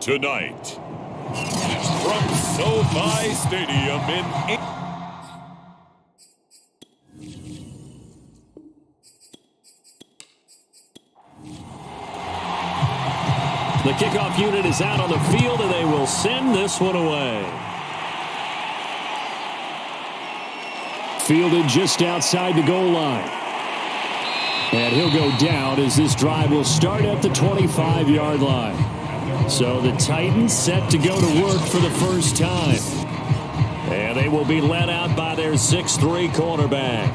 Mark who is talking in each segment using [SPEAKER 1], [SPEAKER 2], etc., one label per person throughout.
[SPEAKER 1] Tonight, from SoFi Stadium in
[SPEAKER 2] the kickoff unit is out on the field, and they will send this one away. Fielded just outside the goal line. And he'll go down as this drive will start at the 25-yard line. So the Titans set to go to work for the first time. And they will be led out by their 6'3" quarterback.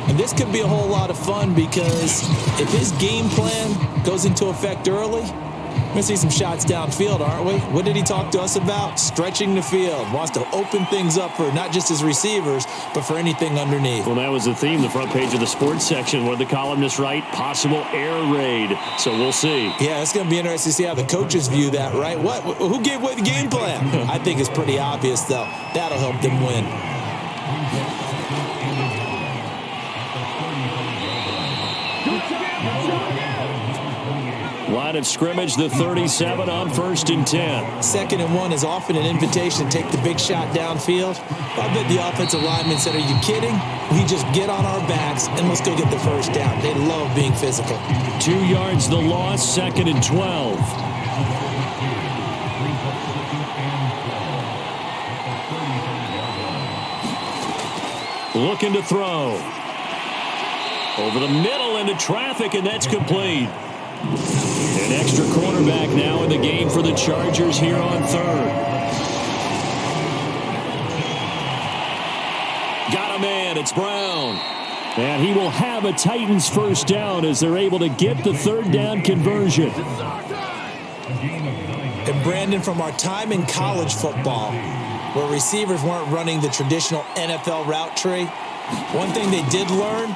[SPEAKER 3] And this could be a whole lot of fun because if his game plan goes into effect early, we're going to see some shots downfield, aren't we? What did he talk to us about? Stretching the field. Wants to open things up for not just his receivers, but for anything underneath.
[SPEAKER 2] Well, that was the theme, the front page of the sports section, where the columnists write possible air raid. So we'll see.
[SPEAKER 3] Yeah, it's going to be interesting to see how the coaches view that, right? Who gave away the game plan? I think it's pretty obvious, though. That'll help them win.
[SPEAKER 2] Line of scrimmage, the 37 on 1st and 10.
[SPEAKER 3] 2nd and 1 is often an invitation to take the big shot downfield. I bet the offensive lineman said, are you kidding? We just get on our backs and let's go get the first down. They love being physical.
[SPEAKER 2] 2 yards the loss, 2nd and 12. Looking to throw. Over the middle into traffic, and that's complete. An extra cornerback now in the game for the Chargers here on 3rd. Got a man, it's Brown. And he will have a Titans first down as they're able to get the 3rd down conversion.
[SPEAKER 3] And Brandon, from our time in college football, where receivers weren't running the traditional NFL route tree, one thing they did learn,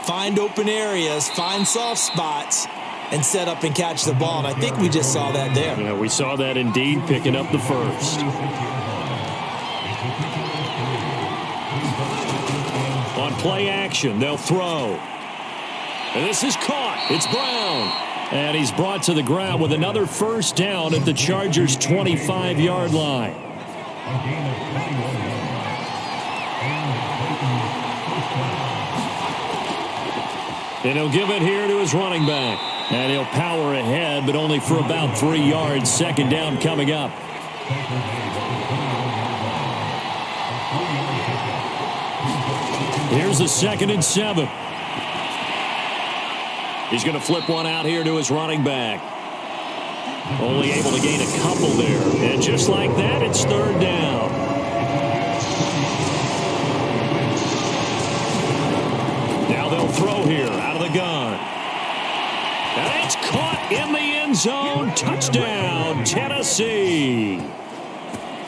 [SPEAKER 3] find open areas, find soft spots, and set up and catch the ball. And I think we just saw that there.
[SPEAKER 2] Yeah, we saw that indeed, picking up the first. On play action, they'll throw. And this is caught. It's Brown. And he's brought to the ground with another first down at the Chargers' 25-yard line. And he'll give it here to his running back. And he'll power ahead, but only for about 3 yards. 2nd down coming up. Here's the 2nd and 7. He's going to flip one out here to his running back. Only able to gain a couple there. And just like that, it's 3rd down. Now they'll throw here out of the gun. And it's caught in the end zone. Touchdown, Tennessee.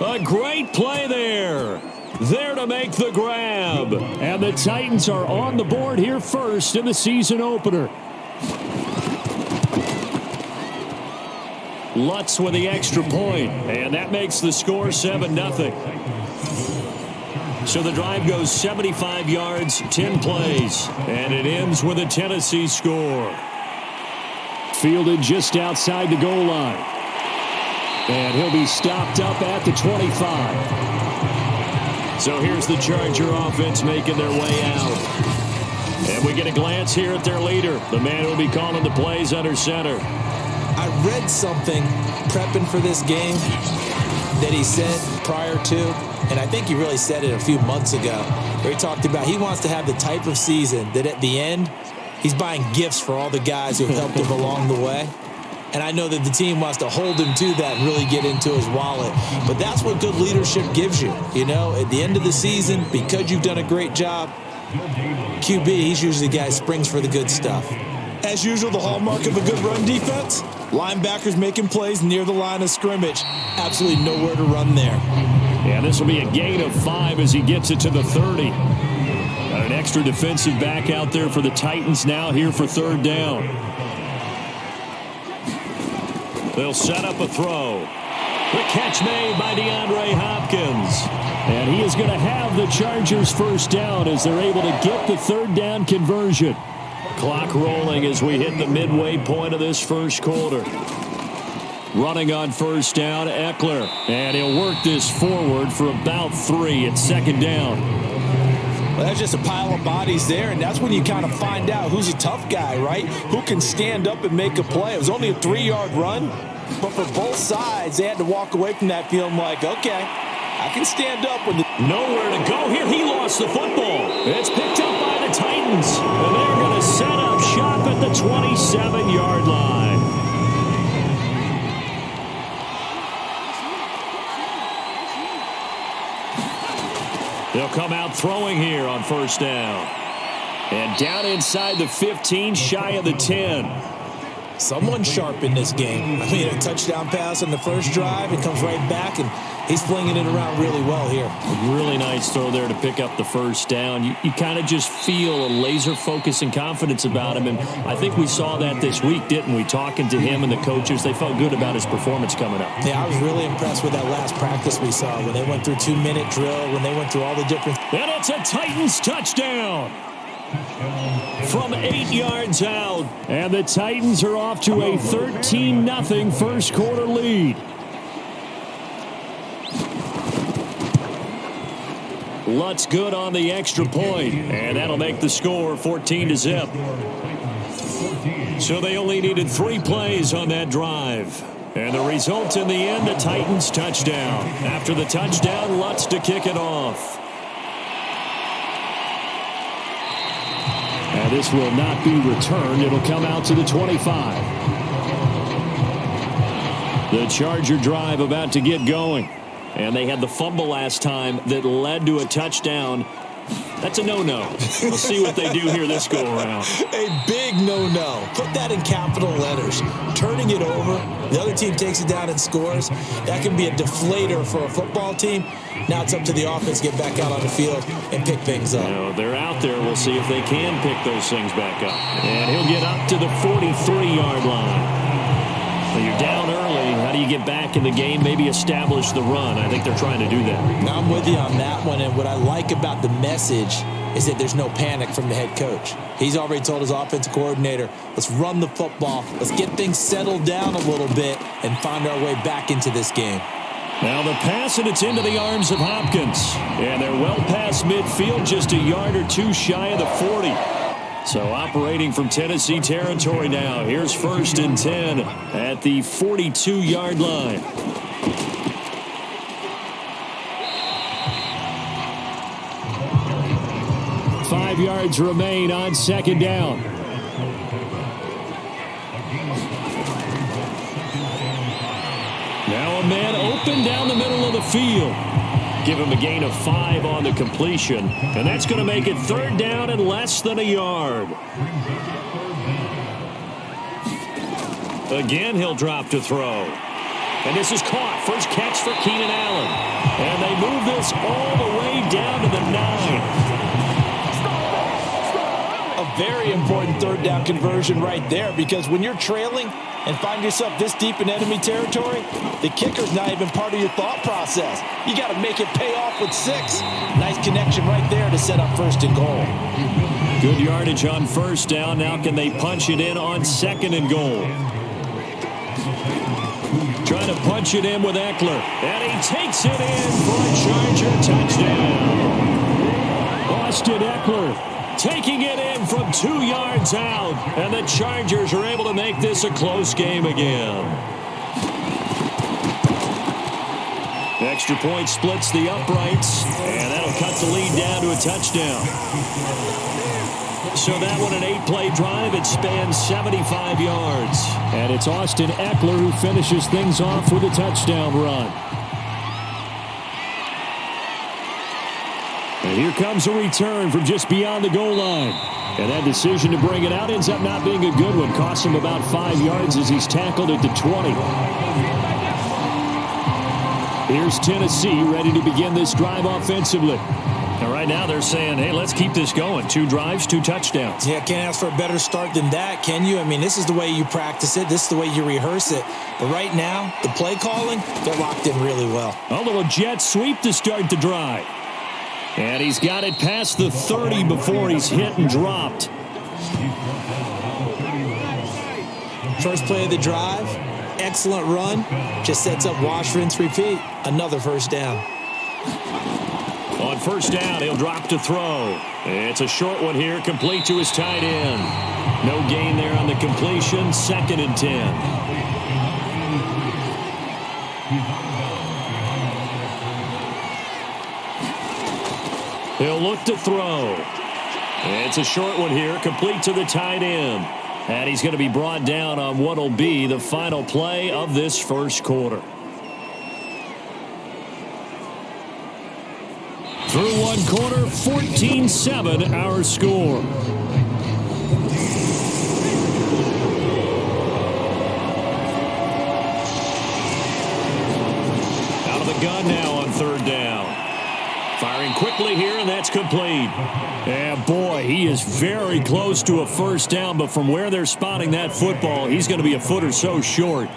[SPEAKER 2] A great play there. There to make the grab. And the Titans are on the board here first in the season opener. Lutz with the extra point. And that makes the score 7-0. So the drive goes 75 yards, 10 plays. And it ends with a Tennessee score. Fielded just outside the goal line. And he'll be stopped up at the 25. So here's the Charger offense making their way out. And we get a glance here at their leader, the man who will be calling the plays under center.
[SPEAKER 3] I read something prepping for this game that he said prior to, and I think he really said it a few months ago, where he talked about he wants to have the type of season that at the end, he's buying gifts for all the guys who have helped him along the way. And I know that the team wants to hold him to that and really get into his wallet. But that's what good leadership gives you. You know, at the end of the season, because you've done a great job, QB, he's usually the guy who springs for the good stuff. As usual, the hallmark of a good run defense, linebackers making plays near the line of scrimmage. Absolutely nowhere to run there.
[SPEAKER 2] Yeah, this will be a gain of 5 as he gets it to the 30. Got an extra defensive back out there for the Titans now here for 3rd down. They'll set up a throw. The catch made by DeAndre Hopkins. And he is going to have the Chargers first down as they're able to get the 3rd down conversion. Clock rolling as we hit the midway point of this first quarter. Running on first down, Eckler. And he'll work this forward for about 3 at second down.
[SPEAKER 3] Well, that's just a pile of bodies there, and that's when you kind of find out who's a tough guy, right? Who can stand up and make a play. It was only a 3-yard run, but for both sides, they had to walk away from that feeling like, okay, I can stand up when
[SPEAKER 2] nowhere to go here. He lost the football. It's picked up by the Titans, and they're going to set up shop at the 27-yard line. They'll come out throwing here on first down. And down inside the 15, shy of the 10.
[SPEAKER 3] Someone sharp in this game. I mean, a touchdown pass on the first drive. It comes right back, and he's flinging it around really well here.
[SPEAKER 2] A really nice throw there to pick up the first down. You kind of just feel a laser focus and confidence about him, and I think we saw that this week, didn't we? Talking to him and the coaches, they felt good about his performance coming up.
[SPEAKER 3] Yeah, I was really impressed with that last practice we saw when they went through 2-minute drill, when they went through all the different...
[SPEAKER 2] And it's a Titans touchdown from 8 yards out. And the Titans are off to a 13-0 first quarter lead. Lutz good on the extra point, and that'll make the score 14-0. So they only needed 3 plays on that drive. And the result in the end, a Titans touchdown. After the touchdown, Lutz to kick it off. And this will not be returned. It'll come out to the 25. The Charger drive about to get going. And they had the fumble last time that led to a touchdown. That's a no-no. We'll see what they do here this go-around.
[SPEAKER 3] A big no-no. Put that in capital letters. Turning it over, the other team takes it down and scores. That can be a deflator for a football team. Now it's up to the offense to get back out on the field and pick things up.
[SPEAKER 2] No, they're out there. We'll see if they can pick those things back up. And he'll get up to the 43-yard line. So you're down early. How do you get back in the game? Maybe establish the run. I think they're trying to do that.
[SPEAKER 3] Now I'm with you on that one. And what I like about the message is that there's no panic from the head coach. He's already told his offensive coordinator, let's run the football. Let's get things settled down a little bit and find our way back into this game.
[SPEAKER 2] Now the pass, and it's into the arms of Hopkins. And they're well past midfield, just a yard or two shy of the 40. So operating from Tennessee territory now. Here's 1st and 10 at the 42-yard line. Five yards remain on second down. Now a man open down the middle of the field. Give him a gain of 5 on the completion. And that's going to make it 3rd down and less than a yard. Again, he'll drop to throw. And this is caught. First catch for Keenan Allen. And they move this all the way down to the 9.
[SPEAKER 3] A very important 3rd down conversion right there, because when you're trailing and find yourself this deep in enemy territory, the kicker's not even part of your thought process. You got to make it pay off with 6. Nice connection right there to set up 1st and goal.
[SPEAKER 2] Good yardage on 1st down. Now can they punch it in on 2nd and goal? Trying to punch it in with Eckler. And he takes it in for a Charger touchdown. Austin Eckler taking it in from 2 yards out. And the Chargers are able to make this a close game again. Extra point splits the uprights. And that'll cut the lead down to a touchdown. So that one, an 8-play drive. It spans 75 yards. And it's Austin Eckler who finishes things off with a touchdown run. And here comes a return from just beyond the goal line. And that decision to bring it out ends up not being a good one. Costs him about 5 yards as he's tackled at the 20. Here's Tennessee ready to begin this drive offensively. And right now they're saying, hey, let's keep this going. 2 drives, 2 touchdowns.
[SPEAKER 3] Yeah, can't ask for a better start than that, can you? I mean, this is the way you practice it. This is the way you rehearse it. But right now, the play calling, they're locked in really well.
[SPEAKER 2] A little jet sweep to start the drive. And he's got it past the 30 before he's hit and dropped.
[SPEAKER 3] First play of the drive, excellent run. Just sets up wash, rinse, repeat. Another first down.
[SPEAKER 2] On first down, he'll drop to throw. It's a short one here, complete to his tight end. No gain there on the completion, 2nd and 10. He'll look to throw. It's a short one here, complete to the tight end. And he's going to be brought down on what will be the final play of this first quarter. Through one quarter, 14-7 our score. Out of the gun now on third down. Firing quickly here, and that's complete. And boy, he is very close to a first down, but from where they're spotting that football, he's going to be a foot or so short.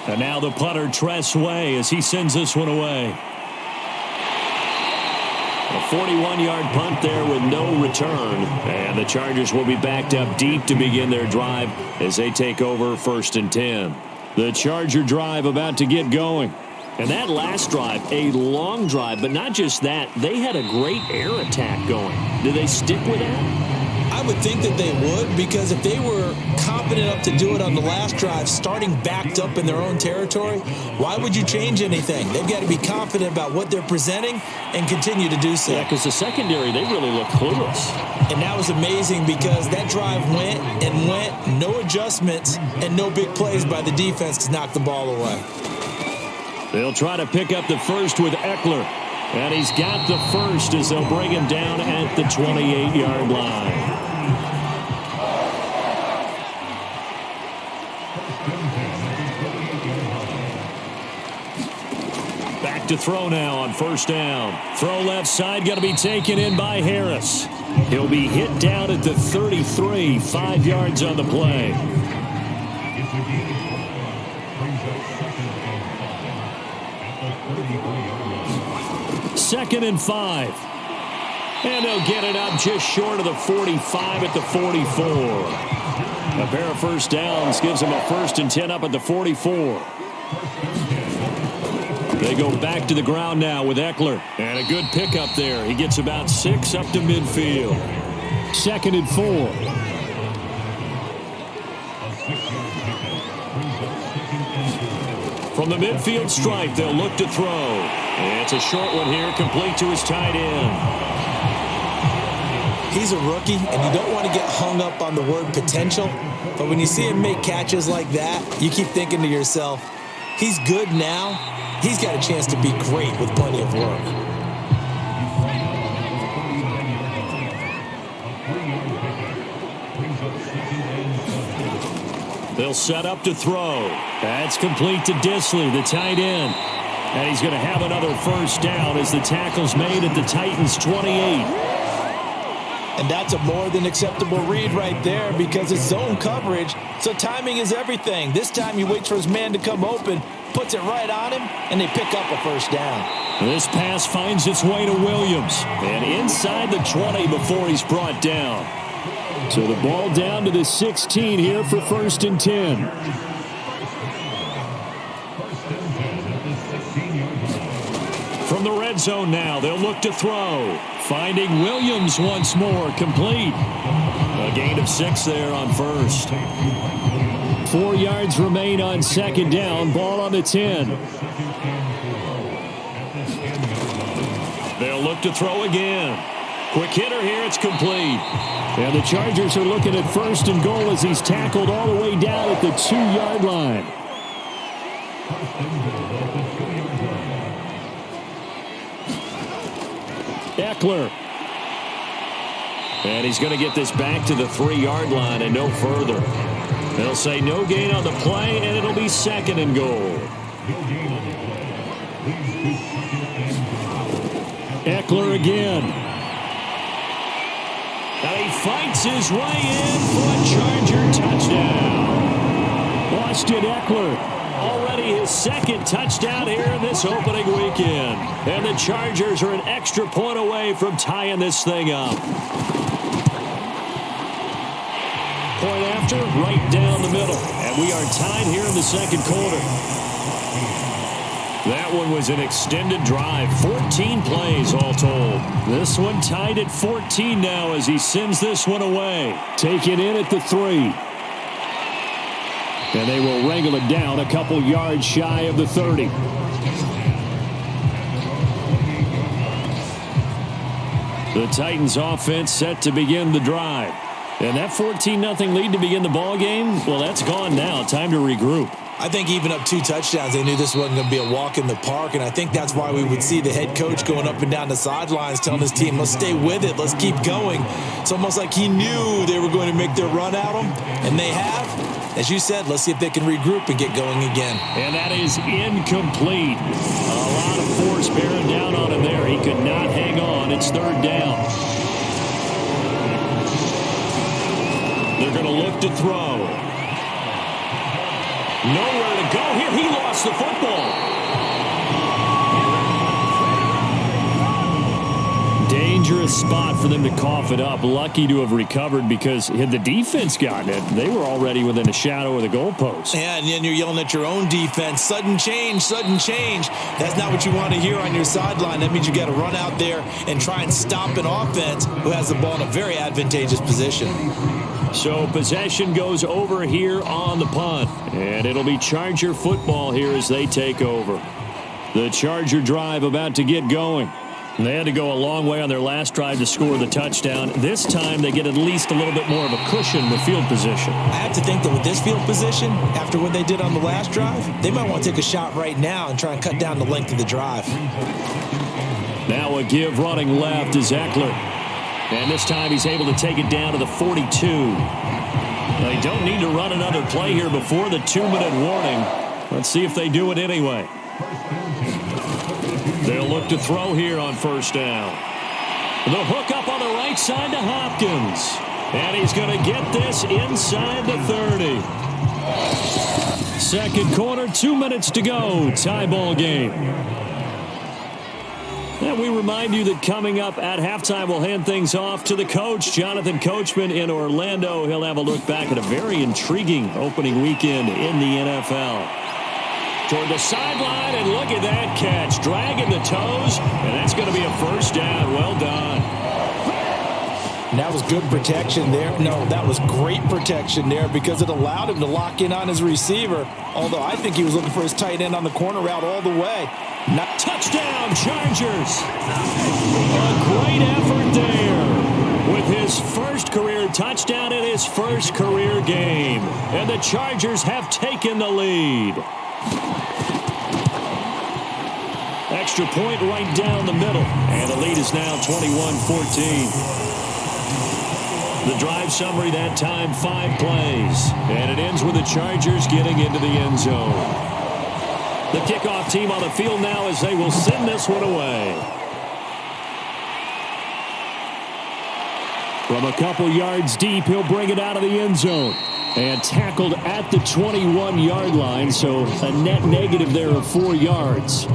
[SPEAKER 2] And now the punter, Tress Way, as he sends this one away. A 41-yard punt there with no return. And the Chargers will be backed up deep to begin their drive as they take over 1st and 10. The Charger drive about to get going. And that last drive, a long drive, but not just that. They had a great air attack going. Do they stick with that?
[SPEAKER 3] I would think that they would, because if they were confident enough to do it on the last drive, starting backed up in their own territory, why would you change anything? They've got to be confident about what they're presenting and continue to do so.
[SPEAKER 2] Yeah, because the secondary, they really look clueless.
[SPEAKER 3] And that was amazing because that drive went and went, no adjustments, and no big plays by the defense to knock the ball away.
[SPEAKER 2] They'll try to pick up the first with Eckler. And he's got the first as they'll bring him down at the 28-yard line. Back to throw now on first down. Throw left side, going to be taken in by Harris. He'll be hit down at the 33, 5 yards on the play. 2nd and 5. And they'll get it up just short of the 45 at the 44. A pair of first downs gives them a 1st and 10 up at the 44. They go back to the ground now with Eckler. And a good pickup there. He gets about 6 up to midfield. 2nd and 4. From the midfield stripe, they'll look to throw. It's a short one here, complete to his tight end.
[SPEAKER 3] He's a rookie, and you don't want to get hung up on the word potential. But when you see him make catches like that, you keep thinking to yourself, he's good now. He's got a chance to be great with plenty of work.
[SPEAKER 2] They'll set up to throw. That's complete to Disley, the tight end. And he's going to have another first down as the tackle's made at the Titans' 28.
[SPEAKER 3] And that's a more than acceptable read right there because it's zone coverage, so timing is everything. This time he waits for his man to come open, puts it right on him, and they pick up a first down.
[SPEAKER 2] This pass finds its way to Williams. And inside the 20 before he's brought down. So the ball down to the 16 here for 1st and 10. From the red zone now, they'll look to throw. Finding Williams once more, complete. A gain of 6 there on first. 4 yards remain on 2nd down, ball on the 10. They'll look to throw again. Quick hitter here, it's complete. And the Chargers are looking at 1st and goal as he's tackled all the way down at the 2-yard line. Eckler. And he's going to get this back to the 3-yard line and no further. They'll say no gain on the play, and it'll be 2nd and goal. Eckler again. And he fights his way in for a Charger touchdown. Austin Eckler, already his 2nd touchdown here in this opening weekend. And the Chargers are an extra point away from tying this thing up. Point after, right down the middle. And we are tied here in the second quarter. That one was an extended drive. 14 plays all told. This one tied at 14 now as he sends this one away. Take it in at the 3. And they will wrangle it down a couple yards shy of the 30. The Titans offense set to begin the drive. And that 14-0 lead to begin the ball game, well, that's gone now. Time to regroup.
[SPEAKER 3] I think even up 2 touchdowns, they knew this wasn't going to be a walk in the park, and I think that's why we would see the head coach going up and down the sidelines telling his team, let's stay with it, let's keep going. It's almost like he knew they were going to make their run at him, and they have. As you said, let's see if they can regroup and get going again.
[SPEAKER 2] And that is incomplete. A lot of force bearing down on him there. He could not hang on. It's third down. They're going to look to throw. Nowhere to go here. He lost the football. Dangerous spot for them to cough it up. Lucky to have recovered because had the defense gotten it, they were already within a shadow of the goalpost.
[SPEAKER 3] Yeah, and then you're yelling at your own defense. Sudden change, sudden change. That's not what you want to hear on your sideline. That means you got to run out there and try and stop an offense who has the ball in a very advantageous position.
[SPEAKER 2] So possession goes over here on the punt. And it'll be Charger football here as they take over. The Charger drive about to get going. They had to go a long way on their last drive to score the touchdown. This time they get at least a little bit more of a cushion with field position.
[SPEAKER 3] I have to think that with this field position, after what they did on the last drive, they might want to take a shot right now and try and cut down the length of the drive.
[SPEAKER 2] Now a give running left is Eckler. And this time he's able to take it down to the 42. They don't need to run another play here before the 2-minute warning. Let's see if they do it anyway. They'll look to throw here on first down. The hook up on the right side to Hopkins. And he's going to get this inside the 30. Second quarter, 2 minutes to go. Tie ball game. And we remind you that coming up at halftime, we'll hand things off to the coach, Jonathan Coachman in Orlando. He'll have a look back at a very intriguing opening weekend in the NFL. Toward the sideline, and look at that catch. Dragging the toes, and that's going to be a first down. Well done.
[SPEAKER 3] And that was good protection there. No, that was great protection there because it allowed him to lock in on his receiver, although I think he was looking for his tight end on the corner route all the way.
[SPEAKER 2] Touchdown, Chargers. A great effort there with his first career touchdown in his first career game. And the Chargers have taken the lead. Extra point right down the middle. And the lead is now 21-14. The drive summary that time, 5 plays. And it ends with the Chargers getting into the end zone. The kickoff team on the field now as they will send this one away. From a couple yards deep, he'll bring it out of the end zone. And tackled at the 21-yard line, so a net negative there of 4 yards.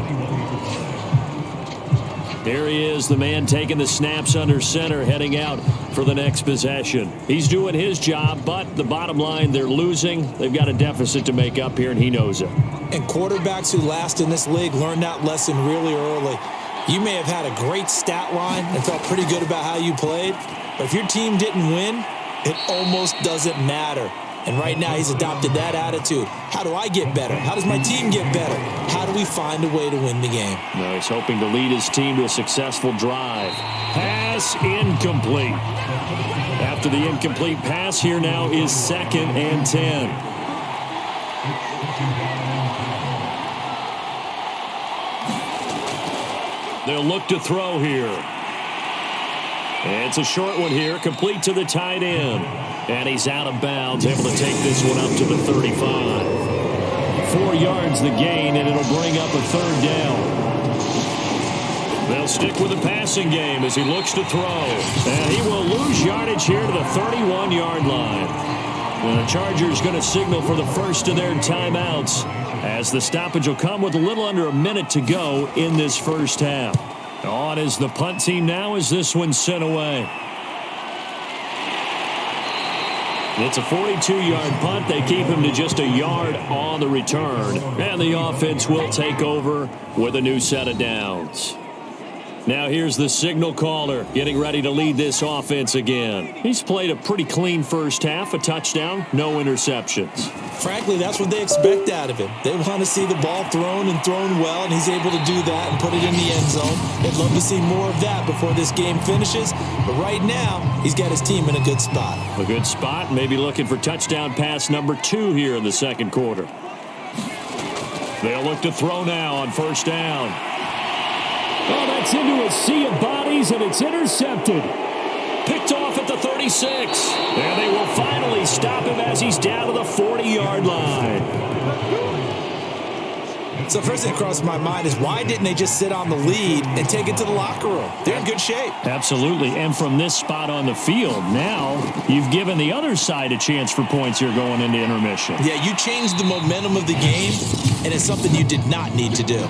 [SPEAKER 2] There he is, the man taking the snaps under center, heading out for the next possession. He's doing his job, but the bottom line, they're losing. They've got a deficit to make up here, and he knows it.
[SPEAKER 3] And quarterbacks who last in this league learn that lesson really early. You may have had a great stat line and felt pretty good about how you played, but if your team didn't win, it almost doesn't matter. And right now he's adopted that attitude. How do I get better? How does my team get better? How do we find a way to win the game?
[SPEAKER 2] No, he's hoping to lead his team to a successful drive. Pass incomplete. After the incomplete pass, here now is 2nd and 10. They'll look to throw here. It's a short one here, complete to the tight end. And he's out of bounds, able to take this one up to the 35. 4 yards the gain, and it'll bring up a third down. They'll stick with the passing game as he looks to throw. And he will lose yardage here to the 31-yard line. And the Chargers going to signal for the first of their timeouts as the stoppage will come with a little under a minute to go in this first half. On is the punt team now as this one's sent away. It's a 42-yard punt. They keep him to just a yard on the return. And the offense will take over with a new set of downs. Now here's the signal caller getting ready to lead this offense again. He's played a pretty clean first half, a touchdown, no interceptions.
[SPEAKER 3] Frankly, that's what they expect out of him. They want to see the ball thrown and thrown well, and he's able to do that and put it in the end zone. They'd love to see more of that before this game finishes. But right now, he's got his team in a good spot.
[SPEAKER 2] A good spot, maybe looking for touchdown pass number 2 here in the second quarter. They'll look to throw now on first down.
[SPEAKER 4] Oh, that's into a sea of bodies, and it's intercepted.
[SPEAKER 2] Picked off at the 36. And they will finally stop him as he's down to the 40-yard line.
[SPEAKER 3] So first thing that crossed my mind is why didn't they just sit on the lead and take it to the locker room? They're in good shape.
[SPEAKER 2] Absolutely. And from this spot on the field, now you've given the other side a chance for points here going into intermission.
[SPEAKER 3] Yeah, you changed the momentum of the game, and it's something you did not need to do.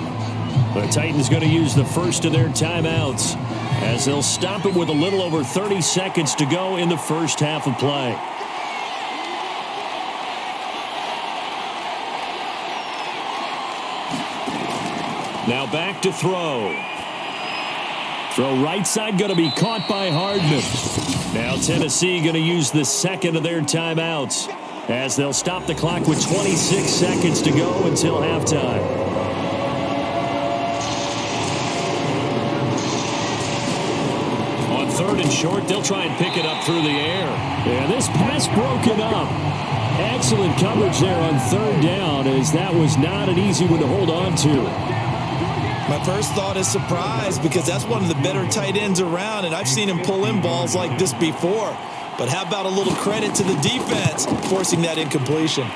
[SPEAKER 2] The Titans going to use the first of their timeouts as they'll stop it with a little over 30 seconds to go in the first half of play. Now back to throw. Throw right side going to be caught by Hardman. Now Tennessee going to use the second of their timeouts as they'll stop the clock with 26 seconds to go until halftime. Third and short, they'll try and pick it up through the air.
[SPEAKER 4] Yeah, this pass broken up. Excellent coverage there on third down, as that was not an easy one to hold on to.
[SPEAKER 3] My first thought is surprise, because that's one of the better tight ends around, and I've seen him pull in balls like this before. But how about a little credit to the defense forcing that incompletion?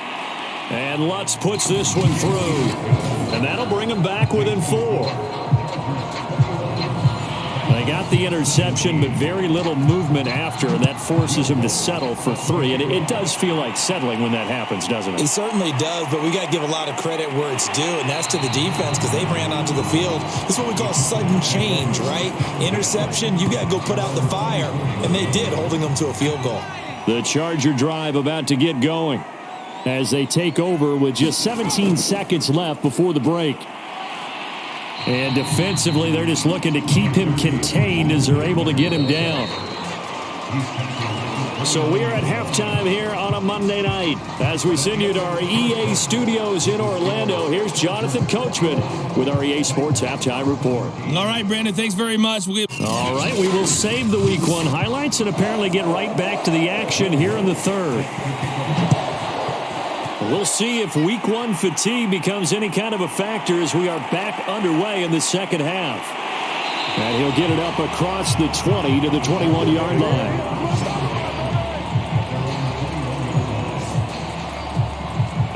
[SPEAKER 2] And Lutz puts this one through. And that'll bring him back within 4. They got the interception, but very little movement after, and that forces him to settle for 3. And it does feel like settling when that happens, doesn't it?
[SPEAKER 3] It certainly does, but we got to give a lot of credit where it's due, and that's to the defense because they ran onto the field. This is what we call sudden change, right? Interception, you got to go put out the fire, and they did, holding them to a field goal.
[SPEAKER 2] The Charger drive about to get going as they take over with just 17 seconds left before the break. And defensively, they're just looking to keep him contained as they're able to get him down. So we are at halftime here on a Monday night. As we send you to our EA studios in Orlando, here's Jonathan Coachman with our EA Sports Halftime Report.
[SPEAKER 5] All right, Brandon, thanks very much.
[SPEAKER 2] All right, we will save the Week 1 highlights and apparently get right back to the action here in the third. We'll see if Week 1 fatigue becomes any kind of a factor as we are back underway in the second half. And he'll get it up across the 20 to the 21-yard line.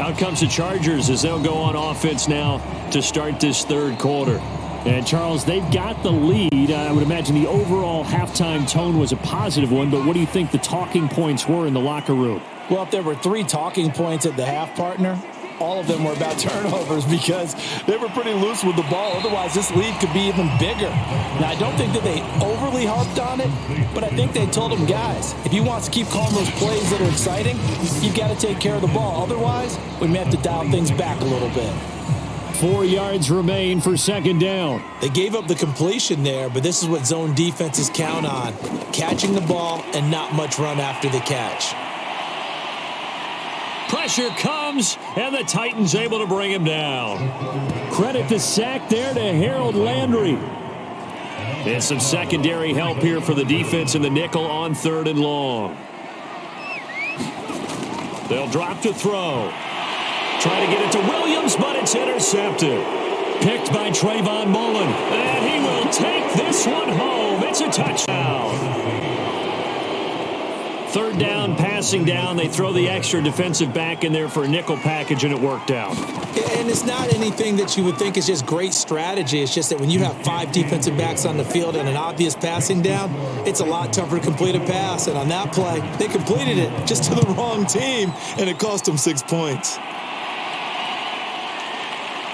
[SPEAKER 2] Out comes the Chargers as they'll go on offense now to start this third quarter.
[SPEAKER 4] And, Charles, they've got the lead. I would imagine the overall halftime tone was a positive one, but what do you think the talking points were in the locker room?
[SPEAKER 3] Well, if there were 3 talking points at the half, partner, all of them were about turnovers because they were pretty loose with the ball. Otherwise, this lead could be even bigger. Now, I don't think that they overly harped on it, but I think they told them, guys, if you want to keep calling those plays that are exciting, you've got to take care of the ball. Otherwise, we may have to dial things back a little bit.
[SPEAKER 4] 4 yards remain for second down.
[SPEAKER 3] They gave up the completion there, but this is what zone defenses count on. Catching the ball and not much run after the catch.
[SPEAKER 2] Pressure comes, and the Titans able to bring him down.
[SPEAKER 4] Credit the sack there to Harold Landry.
[SPEAKER 2] And some secondary help here for the defense in the nickel on third and long. They'll drop to throw. Try to get it to Williams, but it's intercepted. Picked by Trayvon Mullen. And he will take this one home. It's a touchdown. Third down, passing down. They throw the extra defensive back in there for a nickel package, and it worked out.
[SPEAKER 3] And it's not anything that you would think is just great strategy. It's just that when you have 5 defensive backs on the field and an obvious passing down, it's a lot tougher to complete a pass. And on that play, they completed it just to the wrong team, and it cost them 6 points.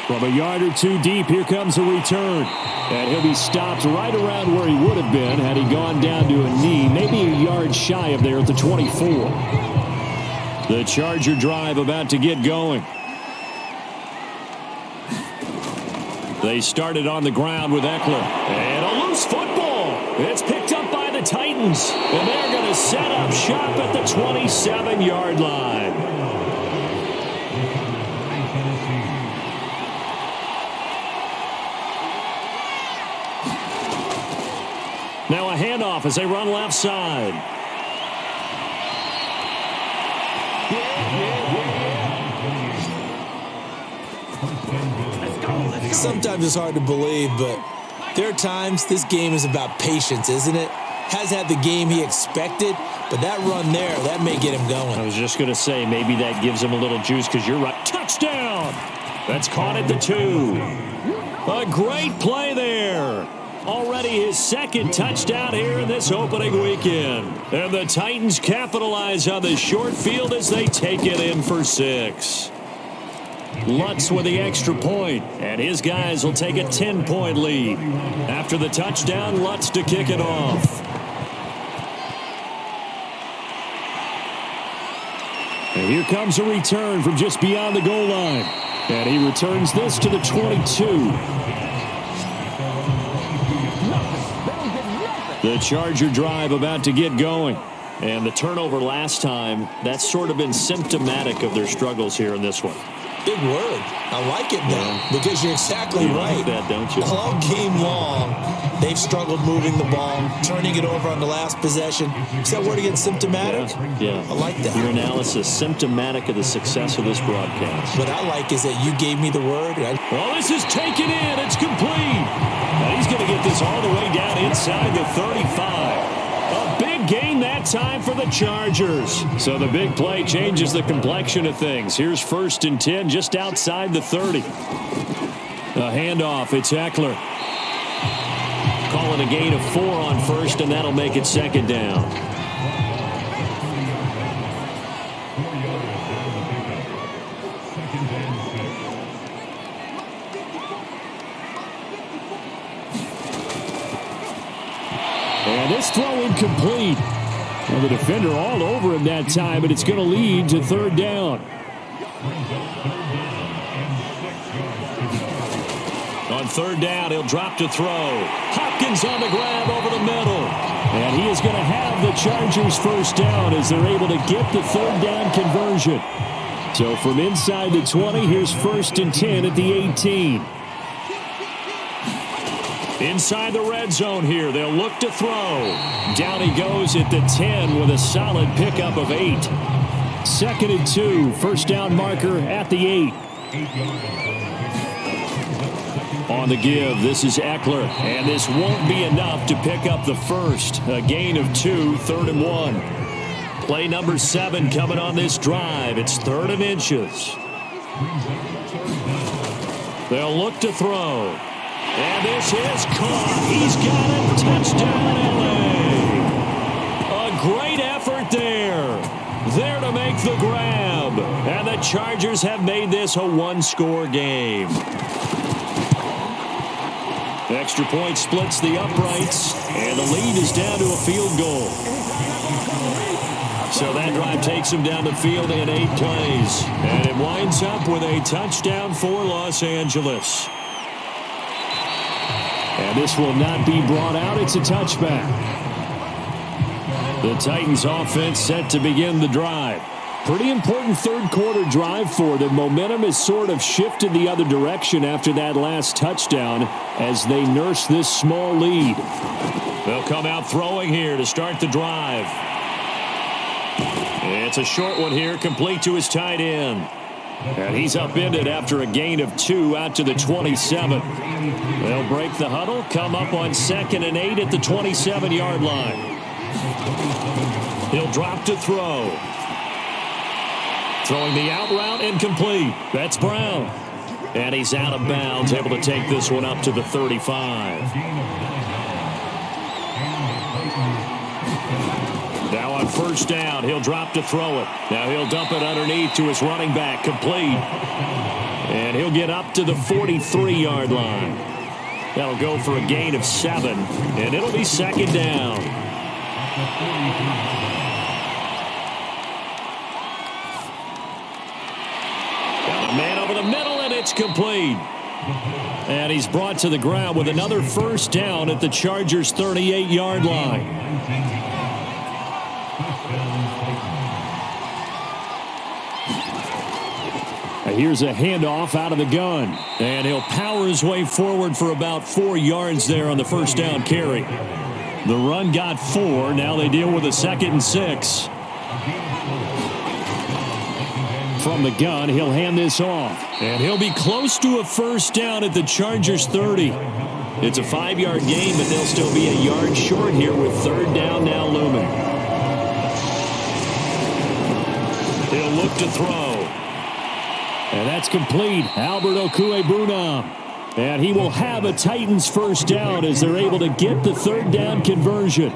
[SPEAKER 4] From a yard or 2 deep, here comes a return. And he'll be stopped right around where he would have been had he gone down to a knee, maybe a yard shy of there at the 24.
[SPEAKER 2] The Charger drive about to get going. They started on the ground with Eckler. And a loose football. It's picked up by the Titans. And they're going to set up shop at the 27-yard line. Now a handoff as they run left side.
[SPEAKER 3] Sometimes it's hard to believe, but there are times this game is about patience, isn't it? Has had the game he expected, but that run there, that may get him going.
[SPEAKER 2] I was just going to say, maybe that gives him a little juice because you're right. Touchdown! That's caught at the 2. A great play there. Already his second touchdown here in this opening weekend. And the Titans capitalize on the short field as they take it in for 6. Lutz with the extra point, and his guys will take a 10-point lead. After the touchdown, Lutz to kick it off. And here comes a return from just beyond the goal line. And he returns this to the 22. The Charger drive about to get going. And the turnover last time, that's sort of been symptomatic of their struggles here in this one.
[SPEAKER 3] Big word. I like it now because you're exactly right.
[SPEAKER 2] Like that, don't you?
[SPEAKER 3] All game long, they've struggled moving the ball, turning it over on the last possession. Is that word again, symptomatic?
[SPEAKER 2] Yeah.
[SPEAKER 3] I like that.
[SPEAKER 2] Your analysis, symptomatic of the success of this broadcast.
[SPEAKER 3] What I like is that you gave me the word.
[SPEAKER 2] Well, this is taken in. It's complete. And he's going to get this all the way down inside the 35. A big gain that time for the Chargers. So the big play changes the complexion of things. Here's 1st and 10 just outside the 30. A handoff. It's Eckler. Calling a gain of 4 on 1st, and that'll make it 2nd down. And this throw incomplete. Well, the defender all over him that time, and it's going to lead to 3rd down. On 3rd down, he'll drop to throw. Hopkins on the grab over the middle. And he is going to have the Chargers 1st down as they're able to get the 3rd down conversion. So from inside the 20, here's 1st and 10 at the 18. Inside the red zone here, they'll look to throw. Down he goes at the 10 with a solid pickup of 8. 2nd and 2, 1st down marker at the 8. On the give, this is Eckler, and this won't be enough to pick up the 1st. A gain of 2, 3rd and 1. Play number 7 coming on this drive. It's 3rd and inches. They'll look to throw. And this is caught. He's got it. Touchdown, LA. A great effort there. There to make the grab. And the Chargers have made this a one-score game. Extra point splits the uprights. And the lead is down to a field goal. So that drive takes him down the field in 8 plays. And it winds up with a touchdown for Los Angeles. And this will not be brought out. It's a touchback. The Titans offense set to begin the drive. Pretty important third quarter drive for them. Momentum has sort of shifted the other direction after that last touchdown as they nurse this small lead. They'll come out throwing here to start the drive. It's a short one here, complete to his tight end. And he's upended after a gain of 2 out to the 27. They'll break the huddle, come up on 2nd and 8 at the 27-yard line. He'll drop to throw. Throwing the out route incomplete. That's Brown. And he's out of bounds, able to take this one up to the 35. Now on 1st down, he'll drop to throw it. Now he'll dump it underneath to his running back, complete. And he'll get up to the 43-yard line. That'll go for a gain of 7, and it'll be 2nd down. It's complete. And he's brought to the ground with another first down at the Chargers' 38-yard line. Here's a handoff out of the gun. And he'll power his way forward for about 4 yards there on the first down carry. The run got 4. Now they deal with a 2nd and 6. From the gun, he'll hand this off. And he'll be close to a first down at the Chargers' 30. It's a 5-yard gain, but they'll still be a yard short here with 3rd down now looming. He'll look to throw. And that's complete. Albert Okwuegbunam. And he will have a Titans first down as they're able to get the 3rd down conversion.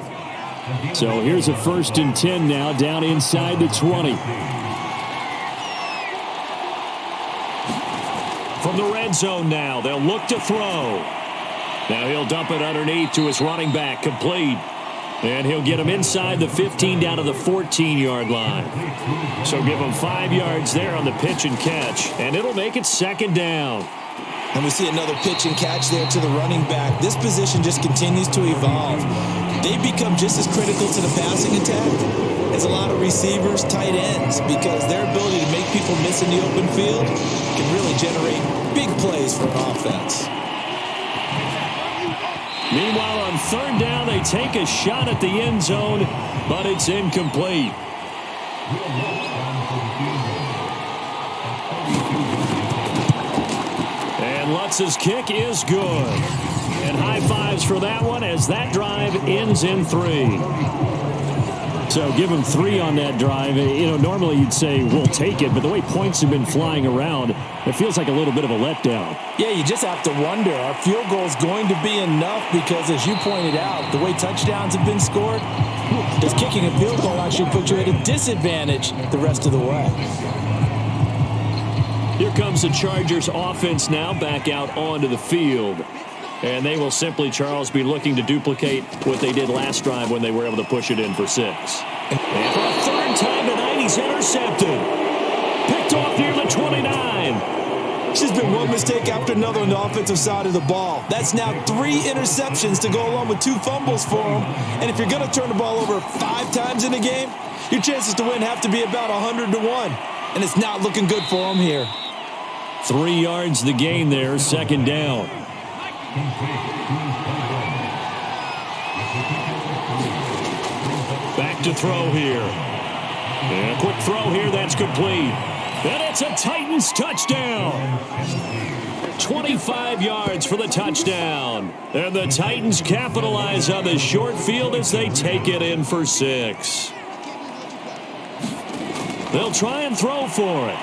[SPEAKER 2] So here's a 1st and 10 now down inside the 20. From the red zone now, they'll look to throw. Now he'll dump it underneath to his running back, complete. And he'll get him inside the 15 down to the 14-yard line. So give him 5 yards there on the pitch and catch, and it'll make it 2nd down.
[SPEAKER 3] And we see another pitch and catch there to the running back. This position just continues to evolve. They become just as critical to the passing attack as a lot of receivers, tight ends, because their ability to make people miss in the open field can really generate big plays for an offense.
[SPEAKER 2] Meanwhile, on 3rd down, they take a shot at the end zone, but it's incomplete. And Lutz's kick is good. And high fives for that one as that drive ends in 3. So give him 3 on that drive. You know, normally you'd say we'll take it, but the way points have been flying around, it feels like a little bit of a letdown.
[SPEAKER 3] Yeah, you just have to wonder, are field goals going to be enough? Because as you pointed out, the way touchdowns have been scored, does kicking a field goal actually put you at a disadvantage the rest of the way?
[SPEAKER 2] Here comes the Chargers offense now back out onto the field. And they will simply, Charles, be looking to duplicate what they did last drive when they were able to push it in for 6. And for a 3rd time tonight, he's intercepted. Picked off near the 29.
[SPEAKER 3] It's just been one mistake after another on the offensive side of the ball. That's now 3 interceptions to go along with 2 fumbles for him. And if you're going to turn the ball over 5 times in a game, your chances to win have to be about 100 to 1. And it's not looking good for him here.
[SPEAKER 2] 3 yards the gain there, 2nd down. Back to throw here. And a quick throw here, that's complete. And it's a Titans touchdown. 25 yards for the touchdown. And the Titans capitalize on the short field as they take it in for 6. They'll try and throw for it.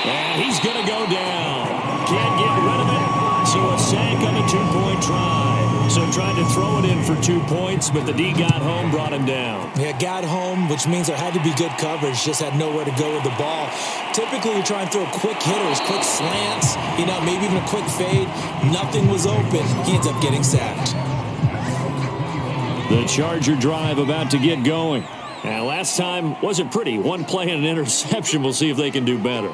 [SPEAKER 2] And he's going to go down. Can't get rid of it. So a sack on a 2-point try. So tried to throw it in for 2 points, but the D got home, brought him down.
[SPEAKER 3] Yeah, got home, which means there had to be good coverage. Just had nowhere to go with the ball. Typically, you're trying to throw quick hitters, quick slants, maybe even a quick fade. Nothing was open. He ends up getting sacked.
[SPEAKER 2] The Charger drive about to get going. And last time wasn't pretty. 1 play and an interception. We'll see if they can do better.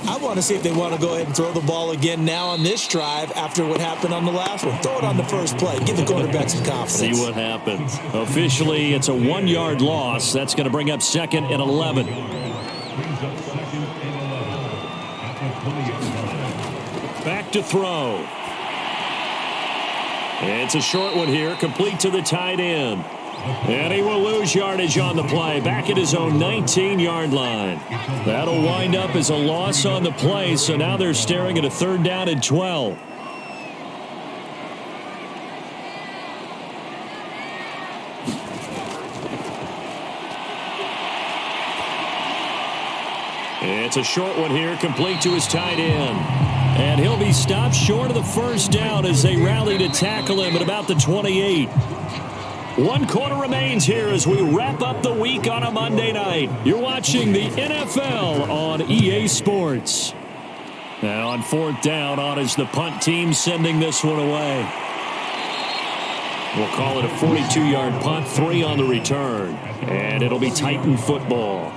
[SPEAKER 3] I want to see if they want to go ahead and throw the ball again now on this drive after what happened on the last one. Throw it on the first play. Give the quarterback some confidence.
[SPEAKER 2] See what happens. Officially, it's a 1-yard loss. That's going to bring up 2nd and 11. Back to throw. It's a short one here, complete to the tight end. And he will lose yardage on the play, back at his own 19-yard line. That'll wind up as a loss on the play, so now they're staring at a 3rd down and 12. It's a short one here, complete to his tight end. And he'll be stopped short of the first down as they rally to tackle him at about the 28. 1 quarter remains here as we wrap up the week on a Monday night. You're watching the NFL on EA Sports. Now on 4th down, on is the punt team sending this one away. We'll call it a 42-yard punt, 3 on the return. And it'll be Titan football.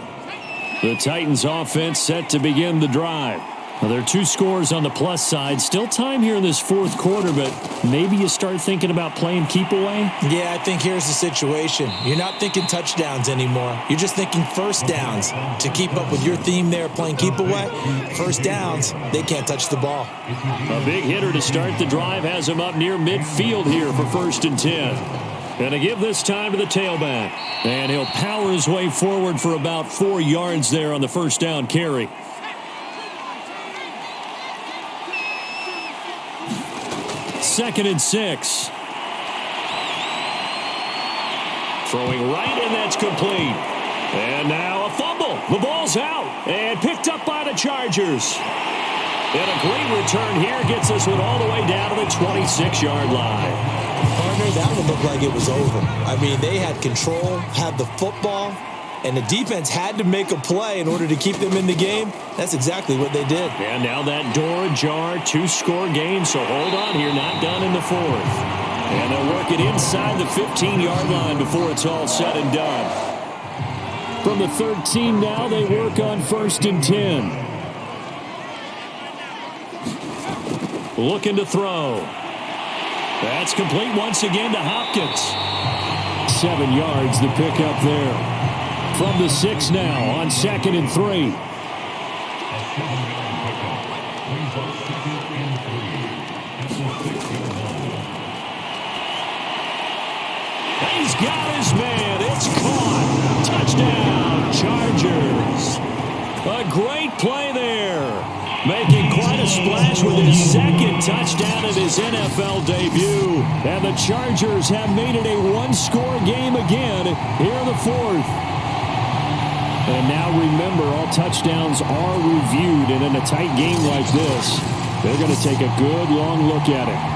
[SPEAKER 2] The Titans offense set to begin the drive.
[SPEAKER 4] Well, there are 2 scores on the plus side. Still time here in this fourth quarter, but maybe you start thinking about playing keep away?
[SPEAKER 3] Yeah, I think here's the situation. You're not thinking touchdowns anymore. You're just thinking first downs. To keep up with your theme there, playing keep away, first downs, they can't touch the ball.
[SPEAKER 2] A big hitter to start the drive has him up near midfield here for 1st and 10. Going to give this time to the tailback. And he'll power his way forward for about 4 yards there on the first down carry. Second and 6. Throwing right, and that's complete. And now a fumble. The ball's out and picked up by the Chargers. And a great return here gets this one all the way down to the 26-yard line.
[SPEAKER 3] Partner, that would look like it was over. I mean, they had control, had the football, and the defense had to make a play in order to keep them in the game. That's exactly what they did.
[SPEAKER 2] And now that door ajar, 2-score game, so hold on here, not done in the 4th. And they'll work it inside the 15-yard line before it's all said and done.
[SPEAKER 4] From the 13 now, they work on 1st and 10.
[SPEAKER 2] Looking to throw. That's complete once again to Hopkins.
[SPEAKER 4] 7 yards the pickup there. From the 6 now on 2nd and 3.
[SPEAKER 2] He's got his man. It's caught. Touchdown, Chargers. A great play there. Making quite a splash with his 2nd touchdown in his NFL debut.
[SPEAKER 4] And the Chargers have made it a 1-score game again here in the 4th. And now remember, all touchdowns are reviewed, and in a tight game like this, they're going to take a good long look at it.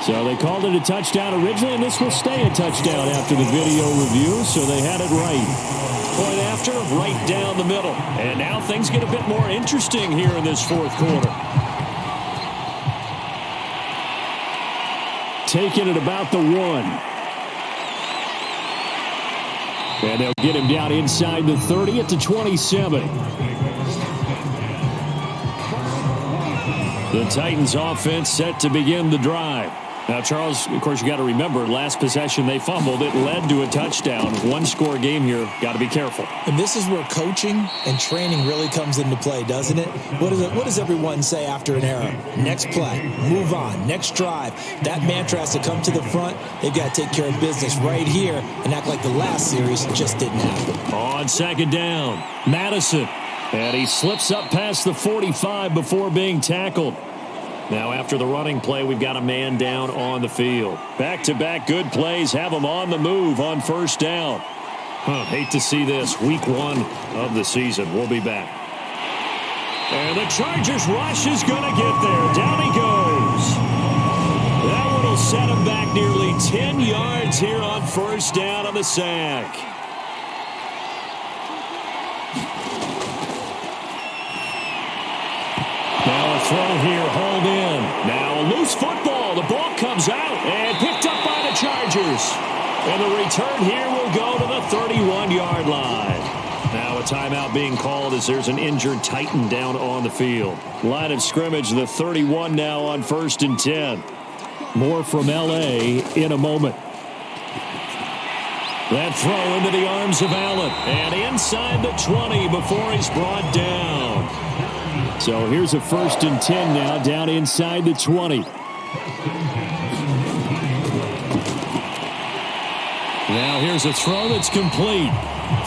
[SPEAKER 4] So they called it a touchdown originally, and this will stay a touchdown after the video review, so they had it right.
[SPEAKER 2] Point after, right down the middle. And now things get a bit more interesting here in this 4th quarter.
[SPEAKER 4] Taking it about the 1. And they'll get him down inside the 30 at the 27.
[SPEAKER 2] The Titans offense set to begin the drive. Now, Charles, of course, you got to remember, last possession they fumbled. It led to a touchdown. 1-score game here. Got to be careful.
[SPEAKER 3] And this is where coaching and training really comes into play, doesn't it? What does everyone say after an error? Next play, move on, next drive. That mantra has to come to the front. They've got to take care of business right here and act like the last series just didn't happen.
[SPEAKER 2] On 2nd down, Madison. And he slips up past the 45 before being tackled. Now, after the running play, we've got a man down on the field. Back-to-back good plays have him on the move on 1st down. Hate to see this. Week 1 of the season. We'll be back. And the Chargers rush is going to get there. Down he goes. That one will set him back nearly 10 yards here on 1st down on the sack. Now a throw here, hauled in. Now a loose football. The ball comes out and picked up by the Chargers. And the return here will go to the 31-yard line. Now a timeout being called as there's an injured Titan down on the field. Line of scrimmage, the 31 now on 1st and 10.
[SPEAKER 4] More from L.A. in a moment.
[SPEAKER 2] That throw into the arms of Allen. And inside the 20 before he's brought down.
[SPEAKER 4] So here's a 1st and 10 now, down inside the 20.
[SPEAKER 2] Now here's a throw that's complete.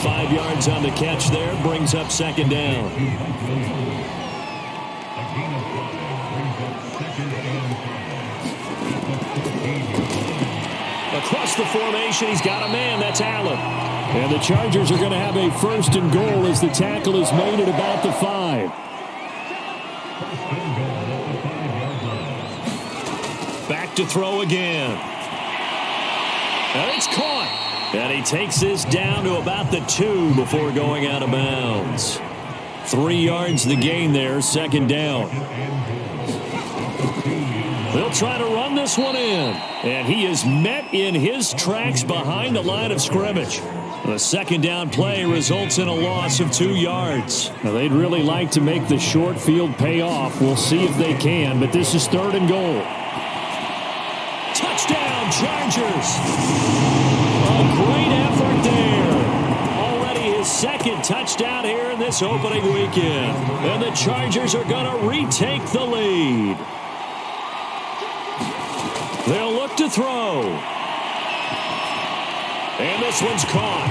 [SPEAKER 2] 5 yards on the catch there, brings up 2nd down. Across the formation, he's got a man, that's Allen.
[SPEAKER 4] And the Chargers are going to have a 1st and goal as the tackle is made at about the 5.
[SPEAKER 2] Back to throw again. And it's caught. And he takes this down to about the 2 before going out of bounds. 3 yards the gain there, second down. They'll try to run this one in. And he is met in his tracks behind the line of scrimmage. The second down play results in a loss of 2 yards.
[SPEAKER 4] Now, they'd really like to make the short field pay off. We'll see if they can, but this is 3rd and goal.
[SPEAKER 2] Touchdown, Chargers. A great effort there. Already his second touchdown here in this opening weekend. And the Chargers are going to retake the lead. They'll look to throw. And this one's caught.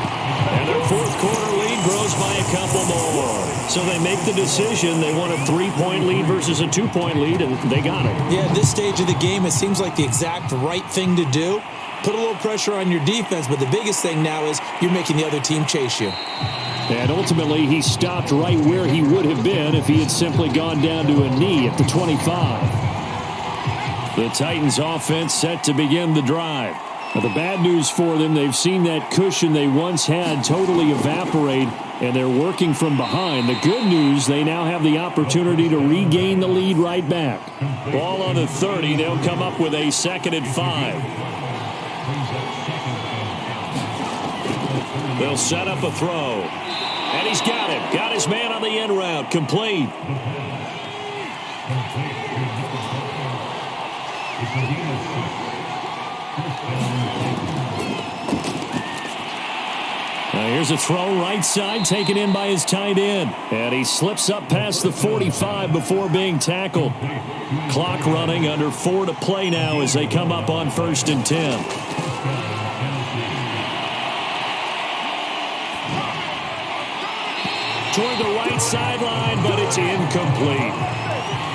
[SPEAKER 2] And their fourth quarter lead grows by a couple more. So they make the decision. They want a 3-point lead versus a 2-point lead, and they got it.
[SPEAKER 3] Yeah, at this stage of the game, it seems like the exact right thing to do. Put a little pressure on your defense, but the biggest thing now is you're making the other team chase you.
[SPEAKER 4] And ultimately, he stopped right where he would have been if he had simply gone down to a knee at the 25.
[SPEAKER 2] The Titans offense set to begin the drive.
[SPEAKER 4] Now, the bad news for them, they've seen that cushion they once had totally evaporate, and they're working from behind. The good news, they now have the opportunity to regain the lead right back.
[SPEAKER 2] Ball on the 30. They'll come up with a 2nd and 5. They'll set up a throw. And he's got it. Got his man on the end route. Complete. Now here's a throw right side taken in by his tight end. And he slips up past the 45 before being tackled. Clock running, under 4 to play now as they come up on 1st and 10. Toward the right sideline, but it's incomplete.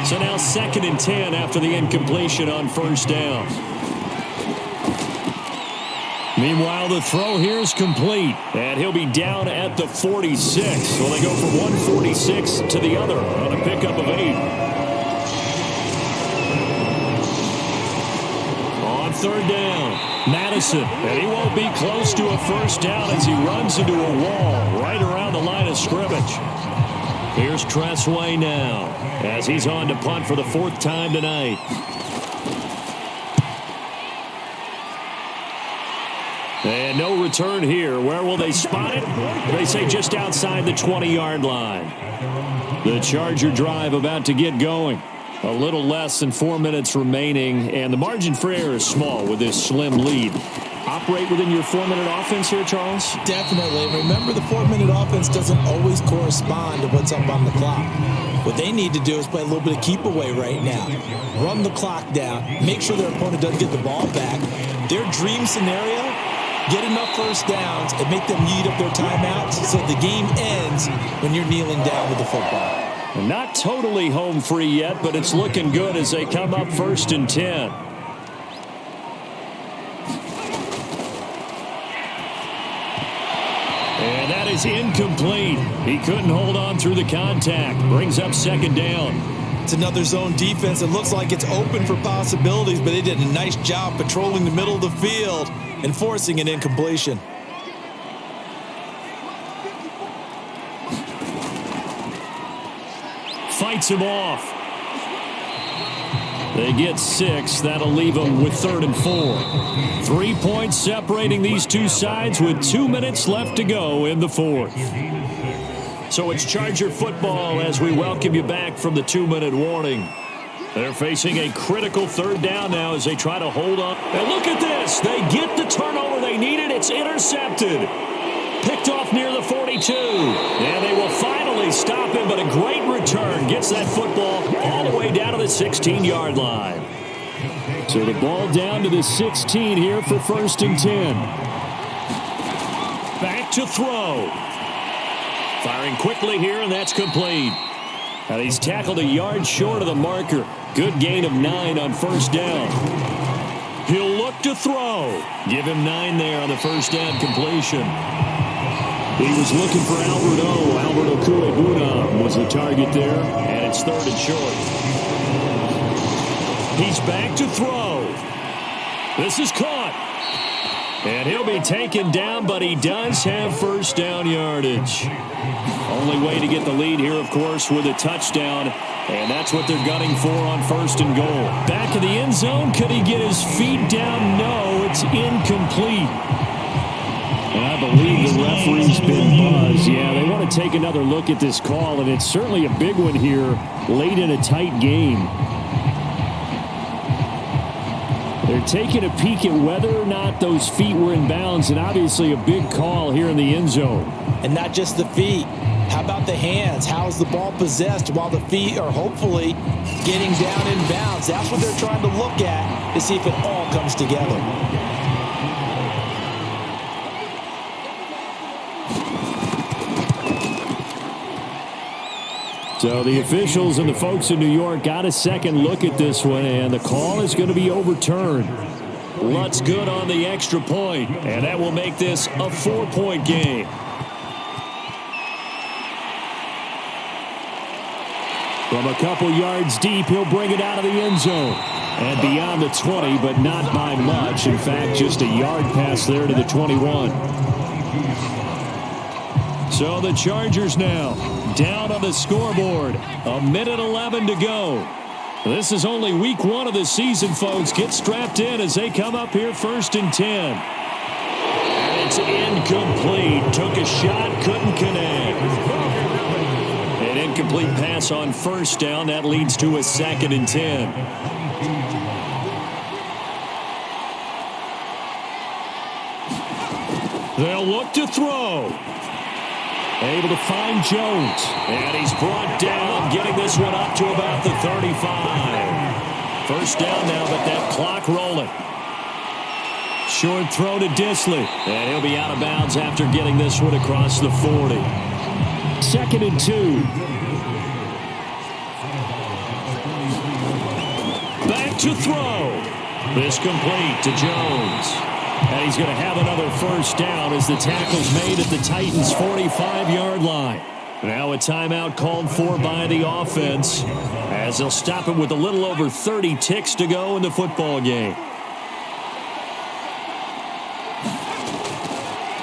[SPEAKER 2] So now 2nd and 10 after the incompletion on 1st down. Meanwhile, the throw here is complete, and he'll be down at the 46. So they go from 146 to the other on a pickup of 8. On 3rd down, Madison, and he won't be close to a 1st down as he runs into a wall right around the line of scrimmage. Here's Tressway now as he's on to punt for the 4th time tonight. And no return here. Where will they spot it? They say just outside the 20-yard line. The Charger drive about to get going. A little less than 4 minutes remaining, and the margin for error is small with this slim lead. Operate within your 4-minute offense here, Charles?
[SPEAKER 3] Definitely. Remember, the 4-minute offense doesn't always correspond to what's up on the clock. What they need to do is play a little bit of keep away right now. Run the clock down. Make sure their opponent doesn't get the ball back. Their dream scenario, get enough 1st downs and make them eat up their timeouts so the game ends when you're kneeling down with the football.
[SPEAKER 2] Not totally home free yet, but it's looking good as they come up 1st and 10. And that is incomplete. He couldn't hold on through the contact. Brings up 2nd down.
[SPEAKER 3] It's another zone defense. It looks like it's open for possibilities, but they did a nice job patrolling the middle of the field and forcing an incompletion.
[SPEAKER 2] Fights him off. They get 6. That'll leave them with 3rd and 4. 3 points separating these two sides with 2 minutes left to go in the 4th. So it's Charger football as we welcome you back from the 2-minute warning. They're facing a critical 3rd down now as they try to hold on. And look at this. They get the turnover they needed. It's intercepted. Picked off near the 42. And they will finally stop him, but a great return gets that football all the way down to the 16-yard line.
[SPEAKER 4] So the ball down to the 16 here for 1st and 10.
[SPEAKER 2] Back to throw. Firing quickly here, and that's complete. And he's tackled a yard short of the marker. Good gain of 9 on 1st down. He'll look to throw. Give him 9 there on the 1st down completion.
[SPEAKER 4] He was looking for Albert Okuebuna was the target there.
[SPEAKER 2] And it's 3rd and short. He's back to throw. This is caught. And he'll be taken down, but he does have first down yardage. Only way to get the lead here, of course, with a touchdown. And that's what they're gunning for on first and goal. Back in the end zone. Could he get his feet down? No, it's incomplete. And I believe the referee's been buzzed. Yeah, they want to take another look at this call, and it's certainly a big one here late in a tight game. They're taking a peek at whether or not those feet were in bounds, and obviously a big call here in the end zone.
[SPEAKER 3] And not just the feet. How about the hands? How is the ball possessed while the feet are hopefully getting down in bounds? That's what they're trying to look at to see if it all comes together.
[SPEAKER 2] So the officials and the folks in New York got a second look at this one, and the call is going to be overturned. Lutz good on the extra point, and that will make this a 4-point game. From a couple yards deep, he'll bring it out of the end zone. And beyond the 20, but not by much. In fact, just a yard pass there to the 21. So the Chargers now down on the scoreboard. 1:11 to go. This is only week 1 of the season, folks. Get strapped in as they come up here first and 10. And it's incomplete. Took a shot, couldn't connect. An incomplete pass on first down. That leads to a 2nd and 10. They'll look to throw. Able to find Jones. And he's brought down, getting this one up to about the 35. First down now, but that clock rolling. Short throw to Disley. And he'll be out of bounds after getting this one across the 40. 2nd and 2. Back to throw. This complete to Jones. And he's going to have another first down as the tackle's made at the Titans' 45-yard line. Now a timeout called for by the offense as they'll stop it with a little over 30 ticks to go in the football game.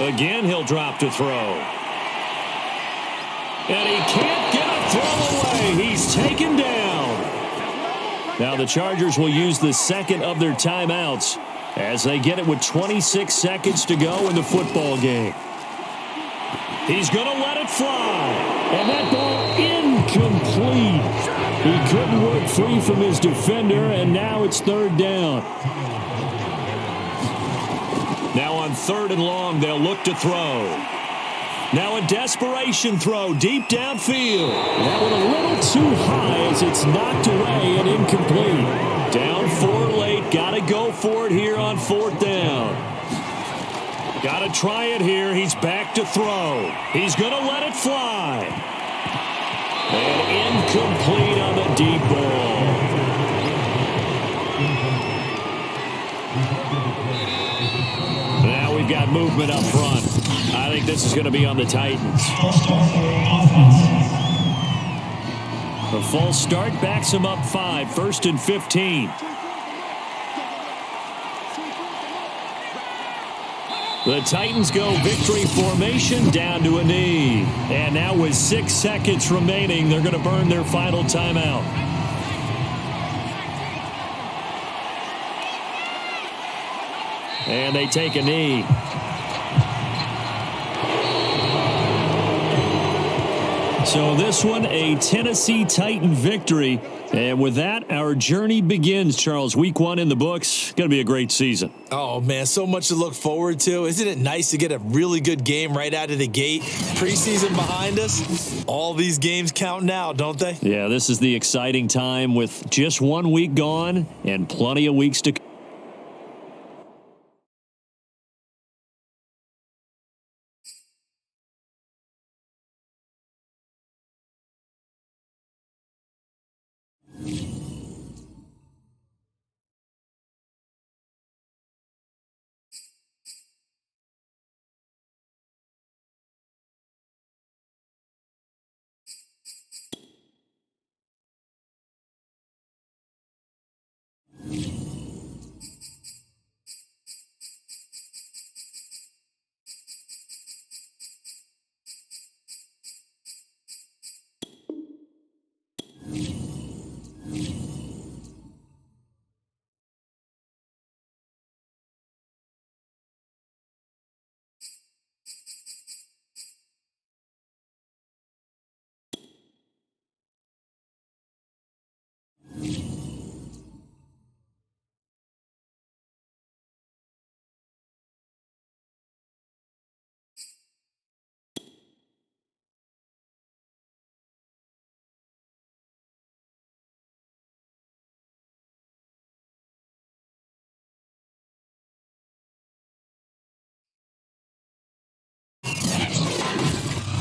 [SPEAKER 2] Again, he'll drop to throw. And he can't get a throw away. He's taken down. Now the Chargers will use the second of their timeouts as they get it with 26 seconds to go in the football game. He's going to let it fly. And that ball incomplete. He couldn't work free from his defender, and now it's 3rd down. Now on 3rd and long, they'll look to throw. Now a desperation throw deep downfield. That one a little too high as it's knocked away and incomplete. Down 4 late. Got to go for it here on 4th down. Got to try it here. He's back to throw. He's going to let it fly. And incomplete on the deep ball. Now we've got movement up front. I think this is going to be on the Titans. The false start backs him up 5. 1st and 15. The Titans go victory formation down to a knee. And now with 6 seconds remaining, they're going to burn their final timeout. And they take a knee. So this one, a Tennessee Titan victory. And with that, our journey begins, Charles. Week 1 in the books. Going to be a great season.
[SPEAKER 3] Oh, man, so much to look forward to. Isn't it nice to get a really good game right out of the gate? Preseason behind us. All these games count now, don't they?
[SPEAKER 2] Yeah, this is the exciting time with just 1 week gone and plenty of weeks to come.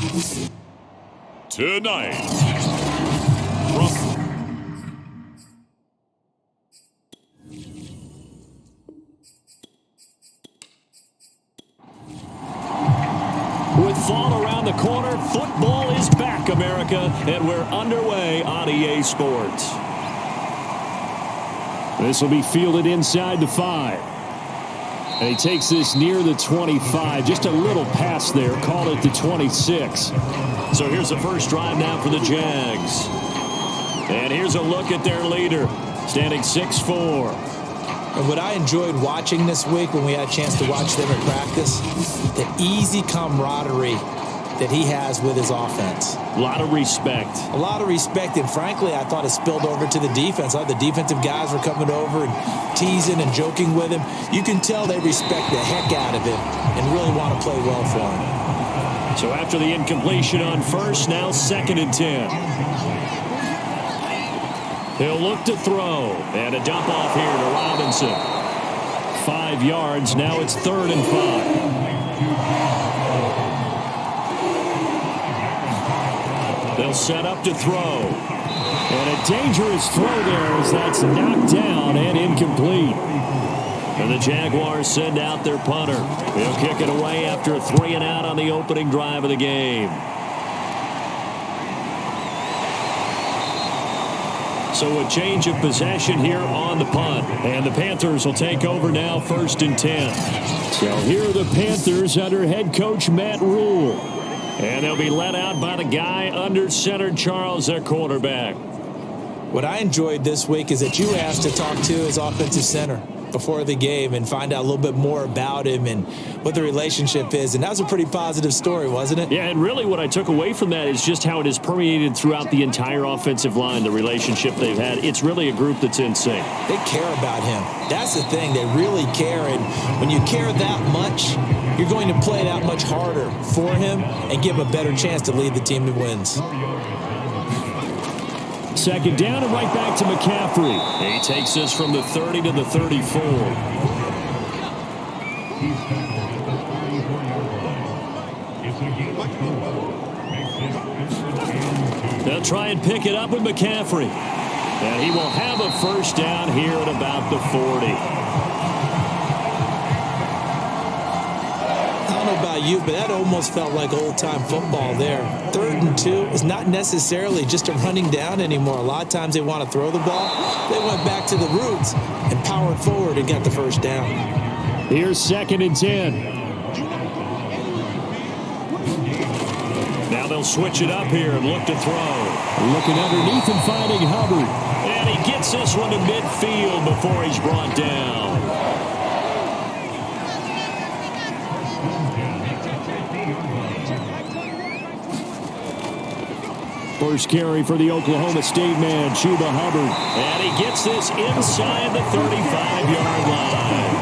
[SPEAKER 1] Tonight, from
[SPEAKER 2] with fall around the corner, football is back, America, and we're underway on EA Sports.
[SPEAKER 4] This will be fielded inside the 5. And he takes this near the 25. Just a little pass there. Call it the 26.
[SPEAKER 2] So here's the first drive now for the Jags. And here's a look at their leader, standing 6'4".
[SPEAKER 3] And what I enjoyed watching this week when we had a chance to watch them in practice, the easy camaraderie that he has with his offense.
[SPEAKER 2] A lot of respect.
[SPEAKER 3] A lot of respect, and frankly, I thought it spilled over to the defense. I thought the defensive guys were coming over and teasing and joking with him. You can tell they respect the heck out of him and really want to play well for him.
[SPEAKER 2] So after the incompletion on first, now 2nd and 10. He'll look to throw, and a dump off here to Robinson. 5 yards, now it's 3rd and 5. They'll set up to throw.
[SPEAKER 4] And a dangerous throw there as that's knocked down and incomplete.
[SPEAKER 2] And the Jaguars send out their punter. He'll kick it away after a 3 and out on the opening drive of the game. So a change of possession here on the punt. And the Panthers will take over now, 1st and 10.
[SPEAKER 4] So here are the Panthers under head coach Matt Rule.
[SPEAKER 2] And they'll be led out by the guy under center, Charles, their quarterback.
[SPEAKER 3] What I enjoyed this week is that you asked to talk to his offensive center before the game and find out a little bit more about him and what the relationship is. And that was a pretty positive story, wasn't it?
[SPEAKER 2] Yeah, and really what I took away from that is just how it has permeated throughout the entire offensive line, the relationship they've had. It's really a group that's in sync.
[SPEAKER 3] They care about him. That's the thing. They really care. And when you care that much, you're going to play that much harder for him and give him a better chance to lead the team to wins.
[SPEAKER 4] 2nd down and right back to McCaffrey.
[SPEAKER 2] He takes this from the 30 to the 34. They'll try and pick it up with McCaffrey. And he will have a first down here at about the 40.
[SPEAKER 3] About you, but that almost felt like old-time football there. 3rd and 2 is not necessarily just a running down anymore. A lot of times they want to throw the ball. They went back to the roots and powered forward and got the first down.
[SPEAKER 4] Here's 2nd and 10.
[SPEAKER 2] Now they'll switch it up here and look to throw.
[SPEAKER 4] Looking underneath and finding Hubbard.
[SPEAKER 2] And he gets this one to midfield before he's brought down.
[SPEAKER 4] First carry for the Oklahoma State man, Chuba Hubbard.
[SPEAKER 2] And he gets this inside the 35-yard line.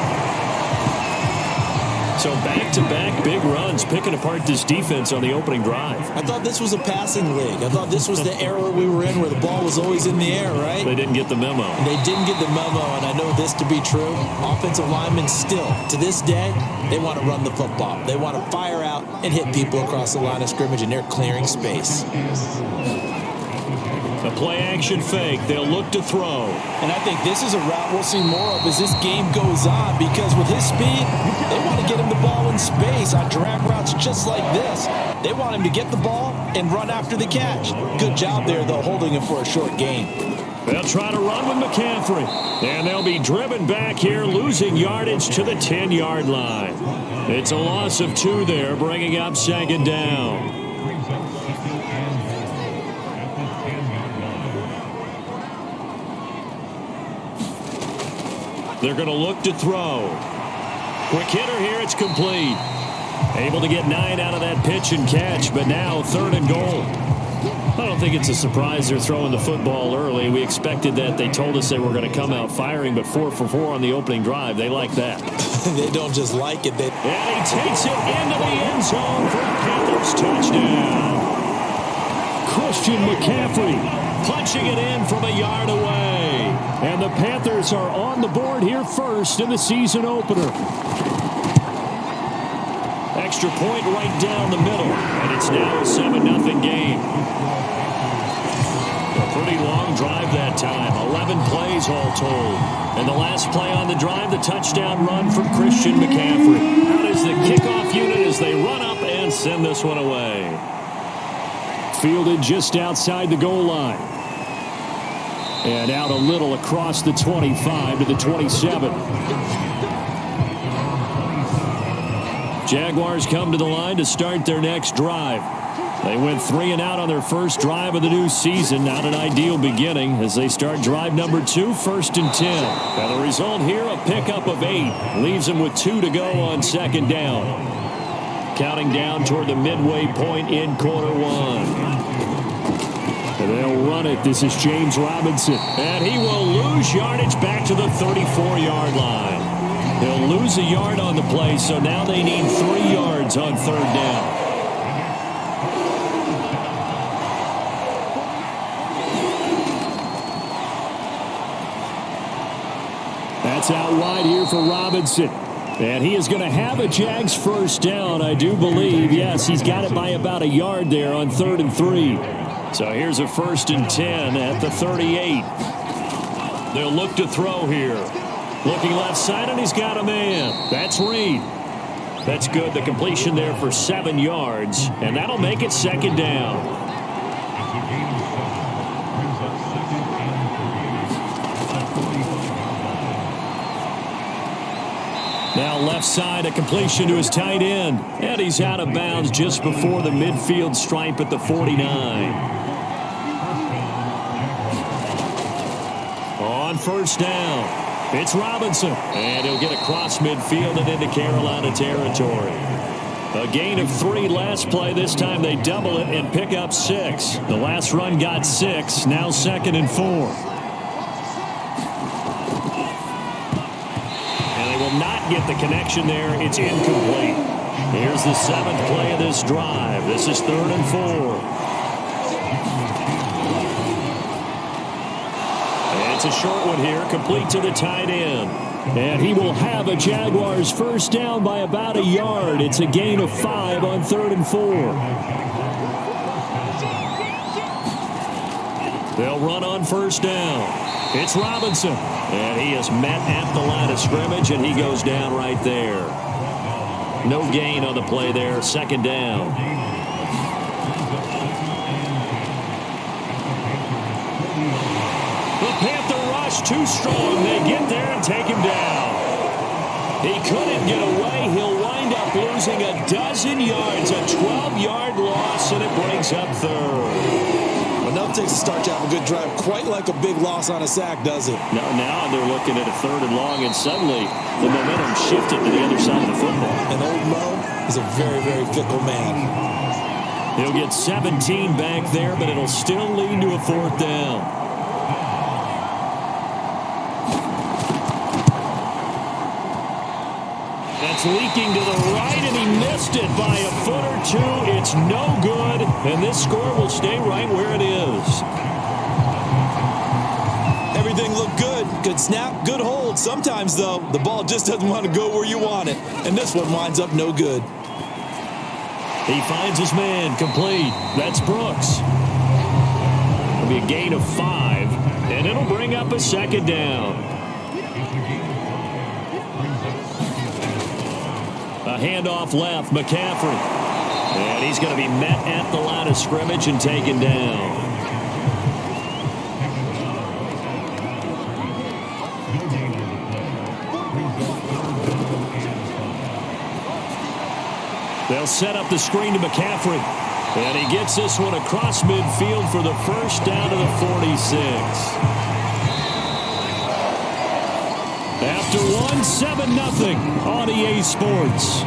[SPEAKER 2] So back-to-back big runs, picking apart this defense on the opening drive.
[SPEAKER 3] I thought this was a passing league. I thought this was the era we were in where the ball was always in the air, right?
[SPEAKER 2] They didn't get the memo.
[SPEAKER 3] And they didn't get the memo, and I know this to be true. Offensive linemen still, to this day, they want to run the football. They want to fire out and hit people across the line of scrimmage, and they're clearing space.
[SPEAKER 2] A play-action fake. They'll look to throw.
[SPEAKER 3] And I think this is a route we'll see more of as this game goes on, because with his speed, they want to get him the ball in space on drag routes just like this. They want him to get the ball and run after the catch. Good job there, though, holding him for a short gain.
[SPEAKER 2] They'll try to run with McCaffrey. And they'll be driven back here, losing yardage to the 10-yard line. It's a loss of 2 there, bringing up 2nd down. They're going to look to throw. Quick hitter here, it's complete. Able to get 9 out of that pitch and catch, but now 3rd and goal. I don't think it's a surprise they're throwing the football early. We expected that. They told us they were going to come out firing, but 4 for 4 on the opening drive. They like that.
[SPEAKER 3] They don't just like it.
[SPEAKER 2] And he takes it into the end zone for a Panthers touchdown.
[SPEAKER 4] Christian McCaffrey
[SPEAKER 2] punching it in from a yard away.
[SPEAKER 4] And the Panthers are on the board here first in the season opener.
[SPEAKER 2] extra point right down the middle, and it's now a 7-0 game. A pretty long drive that time, 11 plays all told. And the last play on the drive, the touchdown run from Christian McCaffrey. Out is the kickoff unit as they run up and send this one away.
[SPEAKER 4] Fielded just outside the goal line. And out a little across the 25 to the 27.
[SPEAKER 2] Jaguars come to the line to start their next drive. They went 3 and out on their first drive of the new season. Not an ideal beginning as they start drive number 2, 1st and 10. Now the result here, a pickup of 8. Leaves them with 2 to go on 2nd down. Counting down toward the midway point in quarter 1.
[SPEAKER 4] And they'll run it. This is James Robinson.
[SPEAKER 2] And he will lose yardage back to the 34-yard line. He'll lose a yard on the play, so now they need 3 yards on 3rd down.
[SPEAKER 4] That's out wide here for Robinson. And he is going to have a Jags 1st down, I do believe. Yes, he's got it by about a yard there on 3rd and 3.
[SPEAKER 2] So here's a 1st and 10 at the 38. They'll look to throw here. Looking left side, and he's got a man. That's Reed. That's good. The completion there for 7 yards, and that'll make it 2nd down. Now left side, a completion to his tight end. And he's out of bounds just before the midfield stripe at the 49. On 1st down, it's Robinson. And he'll get across midfield and into Carolina territory. A gain of 3 last play. This time they double it and pick up 6. The last run got 6. Now 2nd and 4. Not get the connection there. It's incomplete. Here's the 7th play of this drive. This is 3rd and 4. And it's a short one here, complete to the tight end.
[SPEAKER 4] And he will have a Jaguars 1st down by about a yard. It's a gain of 5 on 3rd and 4.
[SPEAKER 2] They'll run on 1st down. It's Robinson. And he is met at the line of scrimmage, and he goes down right there. No gain on the play there. 2nd down. The Panther rush too strong. They get there and take him down. He couldn't get away. He'll wind up losing a dozen yards. A 12-yard loss, and it brings up 3rd.
[SPEAKER 3] Enough takes a start to have a good drive. Quite like a big loss on a sack, does it?
[SPEAKER 2] Now they're looking at a 3rd and long, and suddenly the momentum shifted to the other side of the football.
[SPEAKER 3] And old Mo is a very, very fickle man.
[SPEAKER 2] He'll get 17 back there, but it'll still lead to a 4th down. That's leaking to the right, and he missed it by a foot or 2. It's no good, and this score will stay right where it is.
[SPEAKER 3] Everything looked good. Good snap, good hold. Sometimes, though, the ball just doesn't want to go where you want it. And this one winds up no good.
[SPEAKER 2] He finds his man, complete. That's Brooks. It'll be a gain of 5, and it'll bring up a 2nd down. A handoff left, McCaffrey. And he's going to be met at the line of scrimmage and taken down. They'll set up the screen to McCaffrey. And he gets this one across midfield for the 1st down to the 46. After 7-0 on EA Sports.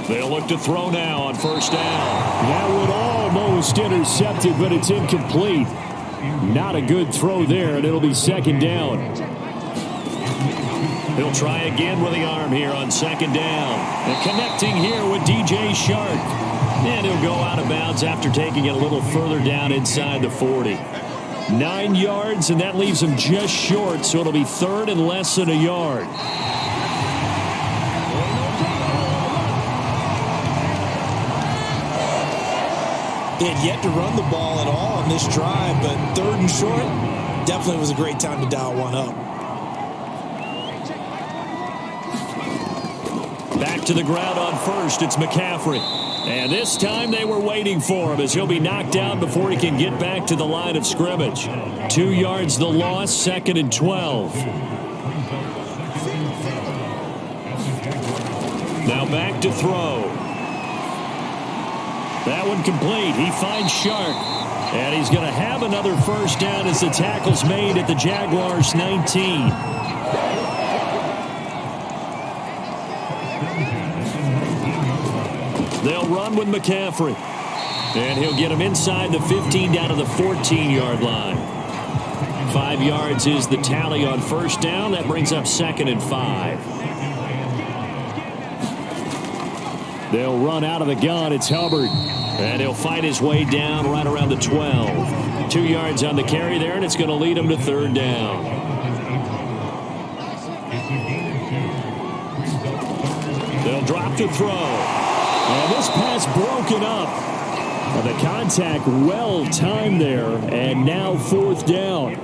[SPEAKER 2] They'll look to throw now on 1st down.
[SPEAKER 4] That one almost intercepted, but it's incomplete. Not a good throw there, and it'll be 2nd down.
[SPEAKER 2] He'll try again with the arm here on 2nd down. And connecting here with DJ Shark. And he'll go out of bounds after taking it a little further down inside the 40. 9 yards, and that leaves him just short, so it'll be third and less than a yard.
[SPEAKER 3] They had yet to run the ball at all on this drive, but third and short definitely was a great time to dial one up.
[SPEAKER 2] Back to the ground on first. It's McCaffrey. And this time they were waiting for him as he'll be knocked down before he can get back to the line of scrimmage. 2 yards the loss, second and 12. Now back to throw. That one complete. He finds Shark. And he's going to have another first down as the tackle's made at the Jaguars' 19. They'll run with McCaffrey. And he'll get him inside the 15 down to the 14-yard line. 5 yards is the tally on first down. That brings up second and 5. They'll run out of the gun. It's Hubbard. And he'll fight his way down right around the 12. 2 yards on the carry there, and it's going to lead him to third down. They'll drop to throw. And this pass broken up. The contact well timed there, and now fourth down.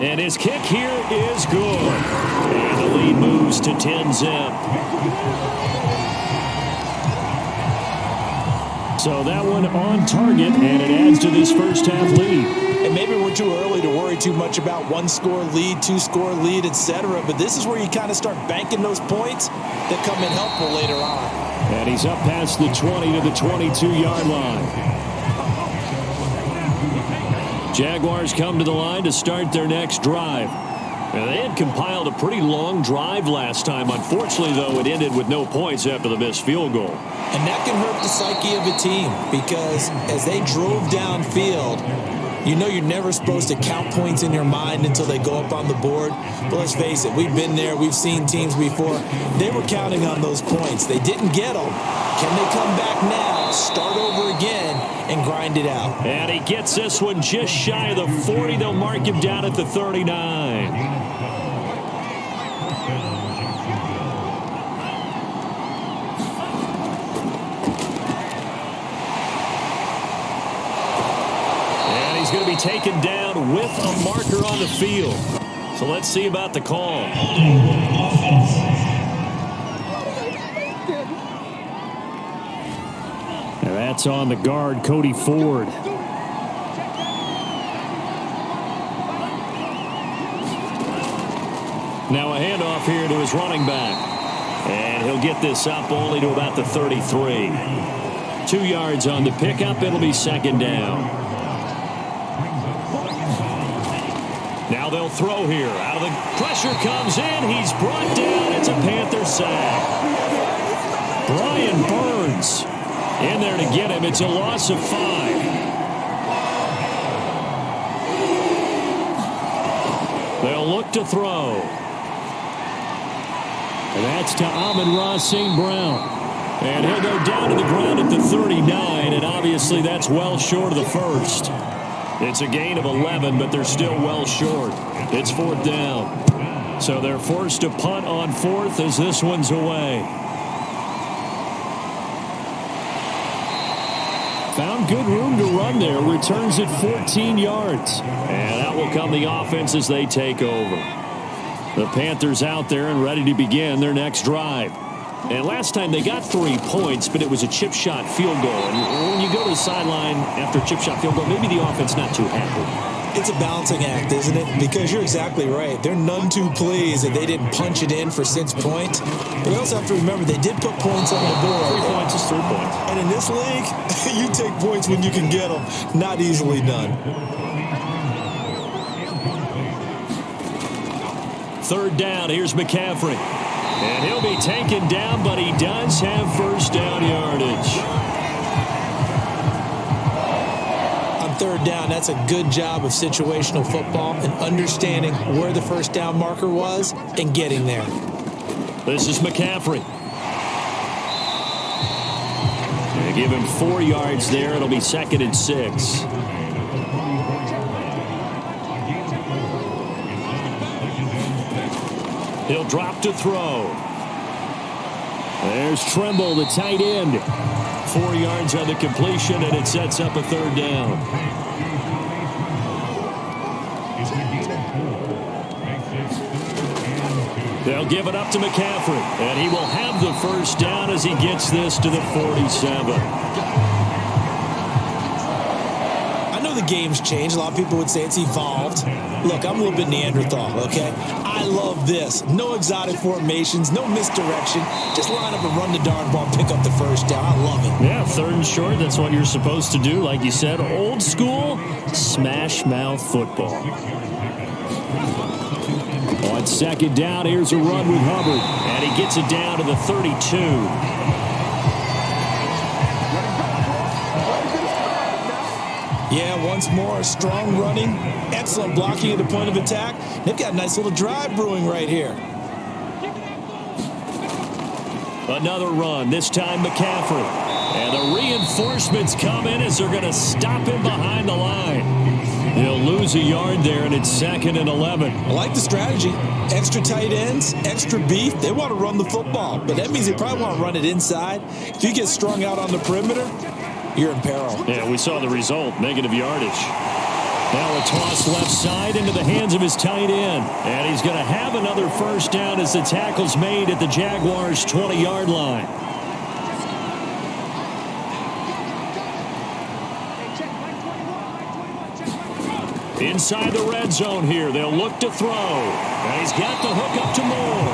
[SPEAKER 2] And his kick here is good. And the lead moves to 10-zip. So that one on target, and it adds to this first half lead.
[SPEAKER 3] And maybe we're too early to worry too much about one-score lead, two-score lead, etc. But this is where you kind of start banking those points that come in helpful later on.
[SPEAKER 2] And he's up past the 20 to the 22-yard line. Jaguars come to the line to start their next drive. Now, they had compiled a pretty long drive last time. Unfortunately, though, it ended with no points after the missed field goal.
[SPEAKER 3] And that can hurt the psyche of a team because as they drove downfield, you know you're never supposed to count points in your mind until they go up on the board. But let's face it, we've been there. We've seen teams before. They were counting on those points. They didn't get them. Can they come back now, start over again, and grind it out?
[SPEAKER 2] And he gets this one just shy of the 40. They'll mark him down at the 39. Going to be taken down with a marker on the field. So let's see about the call. And that's on the guard, Cody Ford. Now a handoff here to his running back. And he'll get this up only to about the 33. 2 yards on the pickup. It'll be second down. Now they'll throw here. Out of the pressure comes in. He's brought down. It's a Panther sack. Brian Burns in there to get him. It's a loss of 5. They'll look to throw. And that's to Amon-Ra St. Brown. And he'll go down to the ground at the 39. And obviously that's well short of the first. It's a gain of 11, but they're still well short. It's fourth down. So they're forced to punt on fourth as this one's away. Found good room to run there. Returns at 14 yards. And out will come the offense as they take over. The Panthers out there and ready to begin their next drive. And last time they got 3 points, but it was a chip shot field goal. And when you go to the sideline after a chip shot field goal, maybe the offense not too happy.
[SPEAKER 3] It's a balancing act, isn't it? Because you're exactly right. They're none too pleased that they didn't punch it in for 6 points. But you also have to remember they did put points on the board.
[SPEAKER 2] 3 points is 3 points.
[SPEAKER 3] And in this league, you take points when you can get them. Not easily done.
[SPEAKER 2] Third down. Here's McCaffrey. And he'll be taken down, but he does have first down yardage.
[SPEAKER 3] On third down, that's a good job of situational football and understanding where the first down marker was and getting there.
[SPEAKER 2] This is McCaffrey. They give him 4 yards there. It'll be 2nd and 6. He'll drop to throw. There's Tremble, the tight end. 4 yards on the completion, and it sets up a 3rd down. They'll give it up to McCaffrey, and he will have the 1st down as he gets this to the 47.
[SPEAKER 3] I know the game's changed. A lot of people would say it's evolved. Look, I'm a little bit Neanderthal, okay? I love this. No exotic formations, no misdirection. Just line up and run the darn ball, pick up the 1st down. I love it.
[SPEAKER 2] Yeah, 3rd and short, that's what you're supposed to do. Like you said, old school, smash mouth football. On 2nd down, here's a run with Hubbard. And he gets it down to the 32.
[SPEAKER 3] Yeah, once more, strong running, excellent blocking at the point of attack. They've got a nice little drive brewing right here.
[SPEAKER 2] Another run, this time McCaffrey. And the reinforcements come in as they're going to stop him behind the line. He'll lose a yard there, and it's 2nd and 11.
[SPEAKER 3] I like the strategy. Extra tight ends, extra beef. They want to run the football, but that means they probably want to run it inside. If you get strung out on the perimeter, you're in peril.
[SPEAKER 2] Yeah, we saw the result, negative yardage. Now a toss left side into the hands of his tight end. And he's going to have another 1st down as the tackle's made at the Jaguars' 20-yard line. Inside the red zone here, they'll look to throw. And he's got the hook up to Moore.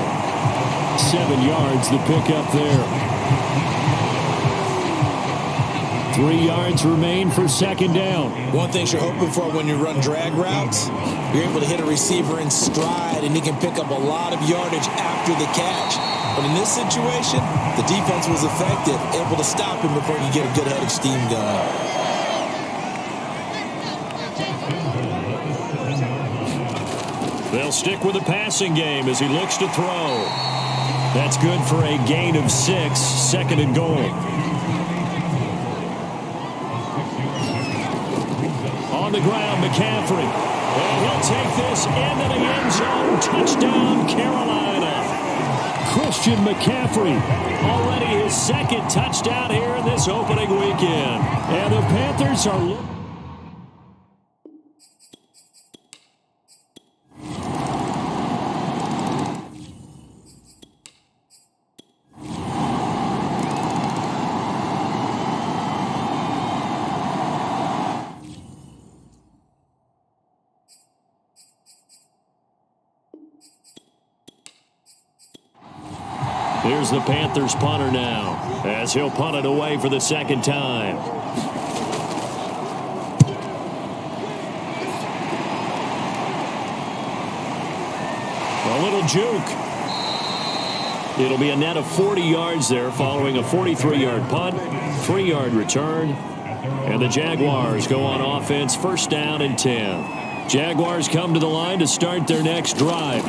[SPEAKER 2] 7 yards, the pickup there. 3 yards remain for 2nd down.
[SPEAKER 3] One thing you're hoping for when you run drag routes, you're able to hit a receiver in stride, and he can pick up a lot of yardage after the catch. But in this situation, the defense was effective, able to stop him before you get a good head of steam going.
[SPEAKER 2] They'll stick with the passing game as he looks to throw. That's good for a gain of 6, 2nd and goal. On the ground, McCaffrey. And he'll take this into the end zone. Touchdown, Carolina. Christian McCaffrey, already his 2nd touchdown here in this opening weekend. And the Panthers are... Here's the Panthers punter now, as he'll punt it away for the 2nd time. A little juke. It'll be a net of 40 yards there following a 43-yard punt, 3-yard return. And the Jaguars go on offense, 1st down and 10. Jaguars come to the line to start their next drive.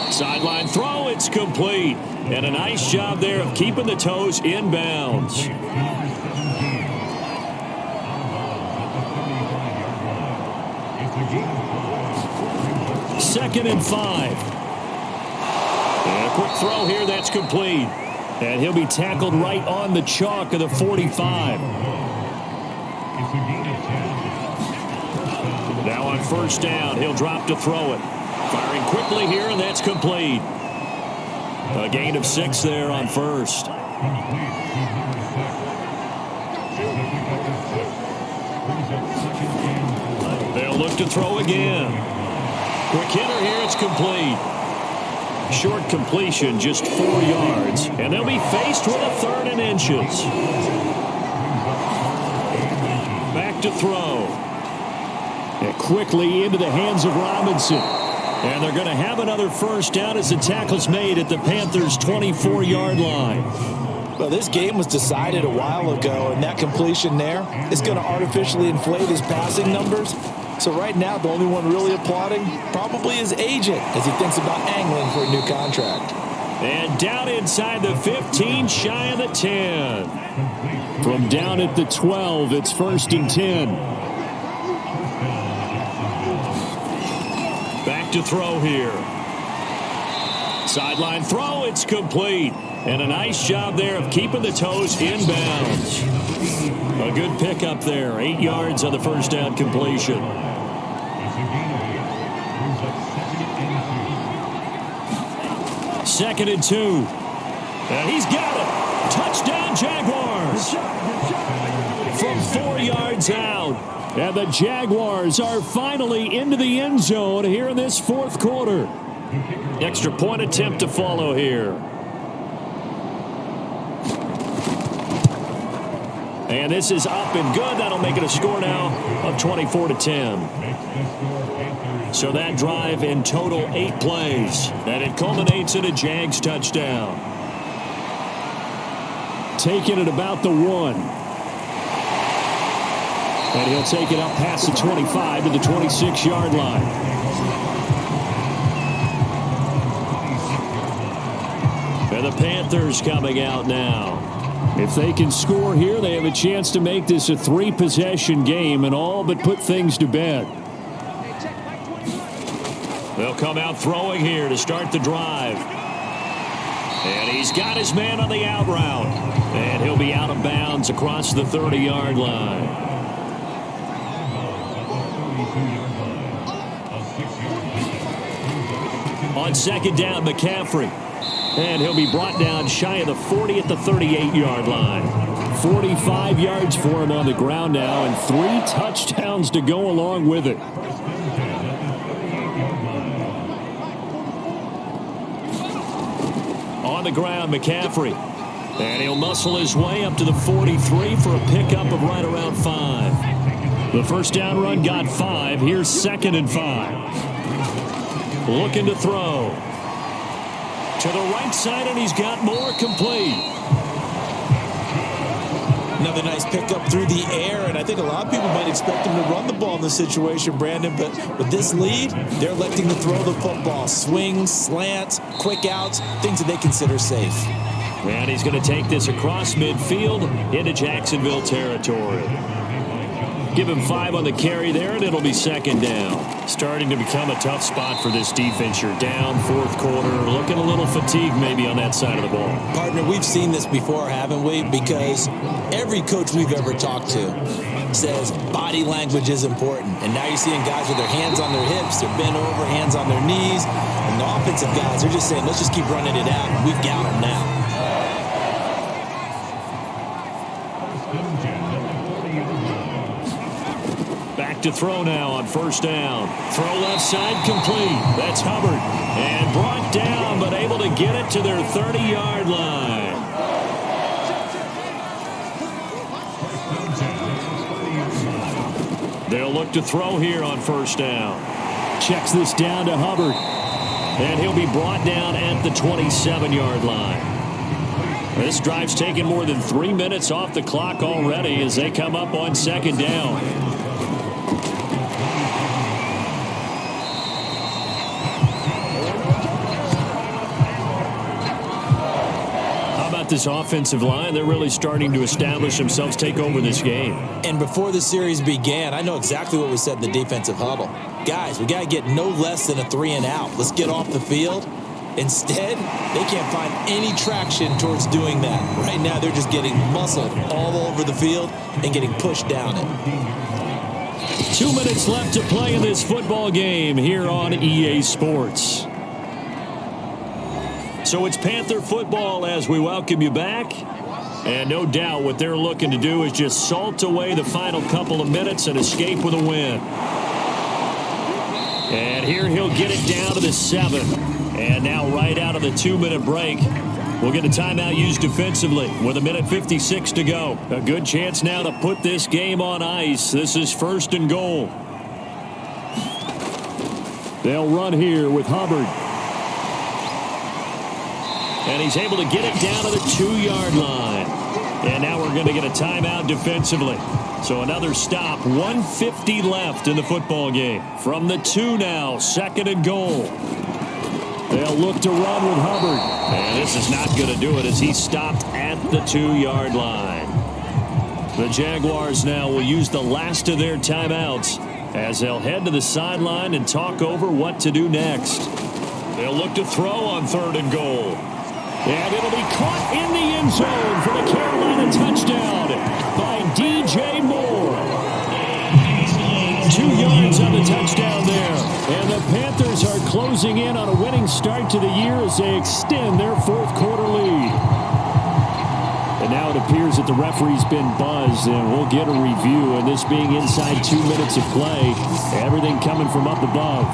[SPEAKER 2] Sideline throw, it's complete. And a nice job there of keeping the toes in bounds. 2nd and 5. And a quick throw here, that's complete. And he'll be tackled right on the chalk of the 45. Now on 1st down, he'll drop to throw it. Firing quickly here, and that's complete. A gain of 6 there on 1st. They'll look to throw again. Quick hitter here, it's complete. Short completion, just 4 yards. And they'll be faced with a 3rd and inches. Back to throw. And quickly into the hands of Robinson. And they're going to have another 1st down as the tackle's made at the Panthers' 24-yard line.
[SPEAKER 3] Well, this game was decided a while ago, and that completion there is going to artificially inflate his passing numbers. So right now, the only one really applauding probably his agent as he thinks about angling for a new contract.
[SPEAKER 2] And down inside the 15, shy of the 10.
[SPEAKER 4] From down at the 12, it's 1st and 10.
[SPEAKER 2] Back to throw here. Sideline throw, it's complete. And a nice job there of keeping the toes inbounds. A good pickup there. 8 yards on the first down completion. Second and 2. And he's got it. Touchdown, Jaguars. From 4 yards out.
[SPEAKER 4] And the Jaguars are finally into the end zone here in this fourth quarter.
[SPEAKER 2] Extra point attempt to follow here. And this is up and good. That'll make it a score now of 24-10. So that drive in total 8 plays. And it culminates in a Jags touchdown.
[SPEAKER 4] Taking it about the 1. And he'll take it up past the 25 to the 26-yard line.
[SPEAKER 2] And the Panthers coming out now.
[SPEAKER 4] If they can score here, they have a chance to make this a 3-possession game and all but put things to bed.
[SPEAKER 2] They'll come out throwing here to start the drive. And he's got his man on the out route. And he'll be out of bounds across the 30-yard line. On second down, McCaffrey. And he'll be brought down shy of the 40 at the 38-yard line.
[SPEAKER 4] 45 yards for him on the ground now and 3 touchdowns to go along with it.
[SPEAKER 2] On the ground, McCaffrey. And he'll muscle his way up to the 43 for a pickup of right around 5. The first down run got 5. Here's 2nd and 5. Looking to throw. To the right side, and he's got more, complete.
[SPEAKER 3] Another nice pickup through the air, and I think a lot of people might expect him to run the ball in this situation, Brandon, but with this lead, they're electing to throw the football. Swings, slants, quick outs, things that they consider safe.
[SPEAKER 2] And he's going to take this across midfield into Jacksonville territory. Give him 5 on the carry there, and it'll be 2nd down. Starting to become a tough spot for this defense. You're down 4th quarter, looking a little fatigued maybe on that side of the ball.
[SPEAKER 3] Partner, we've seen this before, haven't we? Because every coach we've ever talked to says body language is important. And now you're seeing guys with their hands on their hips, they're bent over, hands on their knees. And the offensive guys are just saying, let's just keep running it out. We've got them now.
[SPEAKER 2] To throw now on 1st down. Throw left side, complete. That's Hubbard. And brought down, but able to get it to their 30-yard line. They'll look to throw here on 1st down.
[SPEAKER 4] Checks this down to Hubbard.
[SPEAKER 2] And he'll be brought down at the 27-yard line. This drive's taken more than 3 minutes off the clock already as they come up on 2nd down. This offensive line, they're really starting to establish themselves, take over this game.
[SPEAKER 3] And before the series began, I know exactly what we said in the defensive huddle. Guys, we got to get no less than a 3 and out. Let's get off the field. Instead, they can't find any traction towards doing that. Right now, they're just getting muscled all over the field and getting pushed down it.
[SPEAKER 2] 2 minutes left to play in this football game here on EA Sports. So it's Panther football as we welcome you back. And no doubt what they're looking to do is just salt away the final couple of minutes and escape with a win. And here he'll get it down to the 7. And now right out of the 2-minute break, we'll get a timeout used defensively with 1:56 to go. A good chance now to put this game on ice. This is 1st and goal.
[SPEAKER 4] They'll run here with Hubbard.
[SPEAKER 2] And he's able to get it down to the 2-yard line. And now we're going to get a timeout defensively. So another stop. 1:50 left in the football game. From the 2 now, 2nd and goal. They'll look to run with Hubbard. And this is not going to do it as he's stopped at the 2-yard line. The Jaguars now will use the last of their timeouts as they'll head to the sideline and talk over what to do next. They'll look to throw on 3rd and goal. And it'll be caught in the end zone for the Carolina touchdown by DJ Moore. 2 yards on the touchdown there. And the Panthers are closing in on a winning start to the year as they extend their 4th quarter lead. And now it appears that the referee's been buzzed, and we'll get a review. And this being inside 2 minutes of play, everything coming from up above.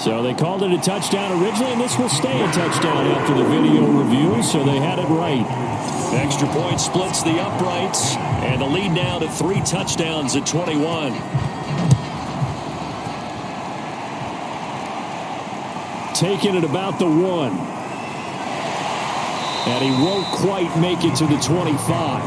[SPEAKER 2] So they called it a touchdown originally, and this will stay a touchdown after the video review, so they had it right. Extra point splits the uprights, and the lead now to 3 touchdowns at 21. Taking it about the 1. And he won't quite make it to the 25.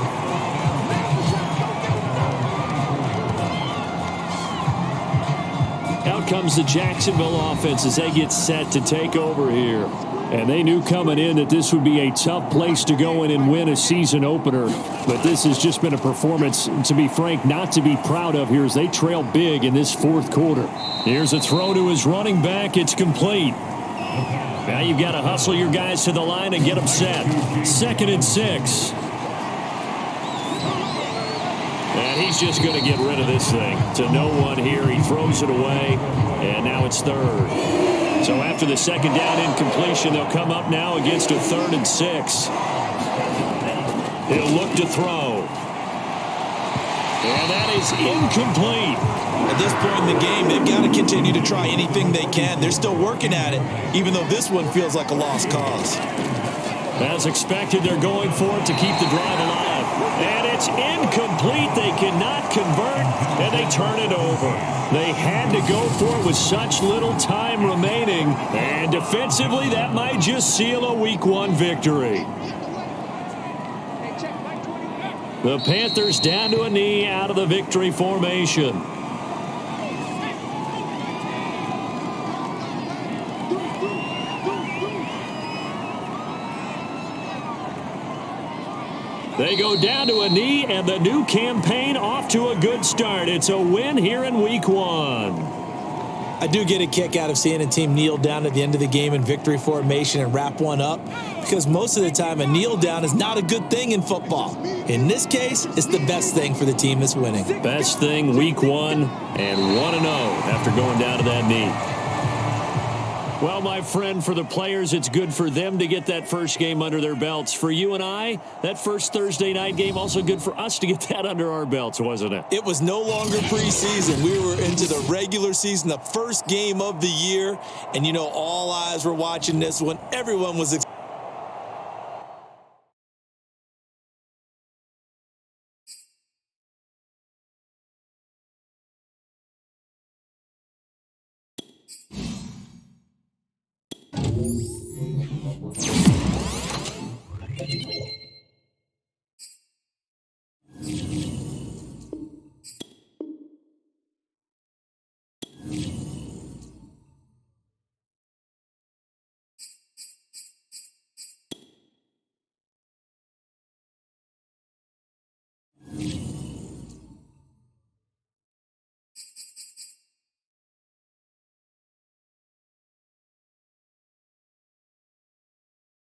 [SPEAKER 2] Out comes the Jacksonville offense as they get set to take over here. And they knew coming in that this would be a tough place to go in and win a season opener. But this has just been a performance, to be frank, not to be proud of here as they trail big in this 4th quarter. Here's a throw to his running back. It's complete. Now you've got to hustle your guys to the line and get them set. 2nd and 6. And he's just going to get rid of this thing to no one here. He throws it away, and now it's 3rd. So after the 2nd down incompletion, they'll come up now against a 3rd and 6. He'll look to throw. And that is incomplete.
[SPEAKER 3] At this point in the game, they've got to continue to try anything they can. They're still working at it, even though this one feels like a lost cause.
[SPEAKER 2] As expected, they're going for it to keep the drive alive. And it's incomplete. They cannot convert, and they turn it over. They had to go for it with such little time remaining. And defensively, that might just seal a Week 1 victory. The Panthers down to a knee out of the victory formation. They go down to a knee, and the new campaign off to a good start. It's a win here in Week 1.
[SPEAKER 3] I do get a kick out of seeing a team kneel down at the end of the game in victory formation and wrap one up, because most of the time a kneel down is not a good thing in football. In this case, it's the best thing for the team that's winning.
[SPEAKER 2] Best thing, Week 1, and 1-0 after going down to that knee. Well, my friend, for the players, it's good for them to get that first game under their belts. For you and I, that first Thursday night game, also good for us to get that under our belts, wasn't it?
[SPEAKER 3] It was no longer preseason. We were into the regular season, the first game of the year. And, you know, all eyes were watching this one. Everyone was excited.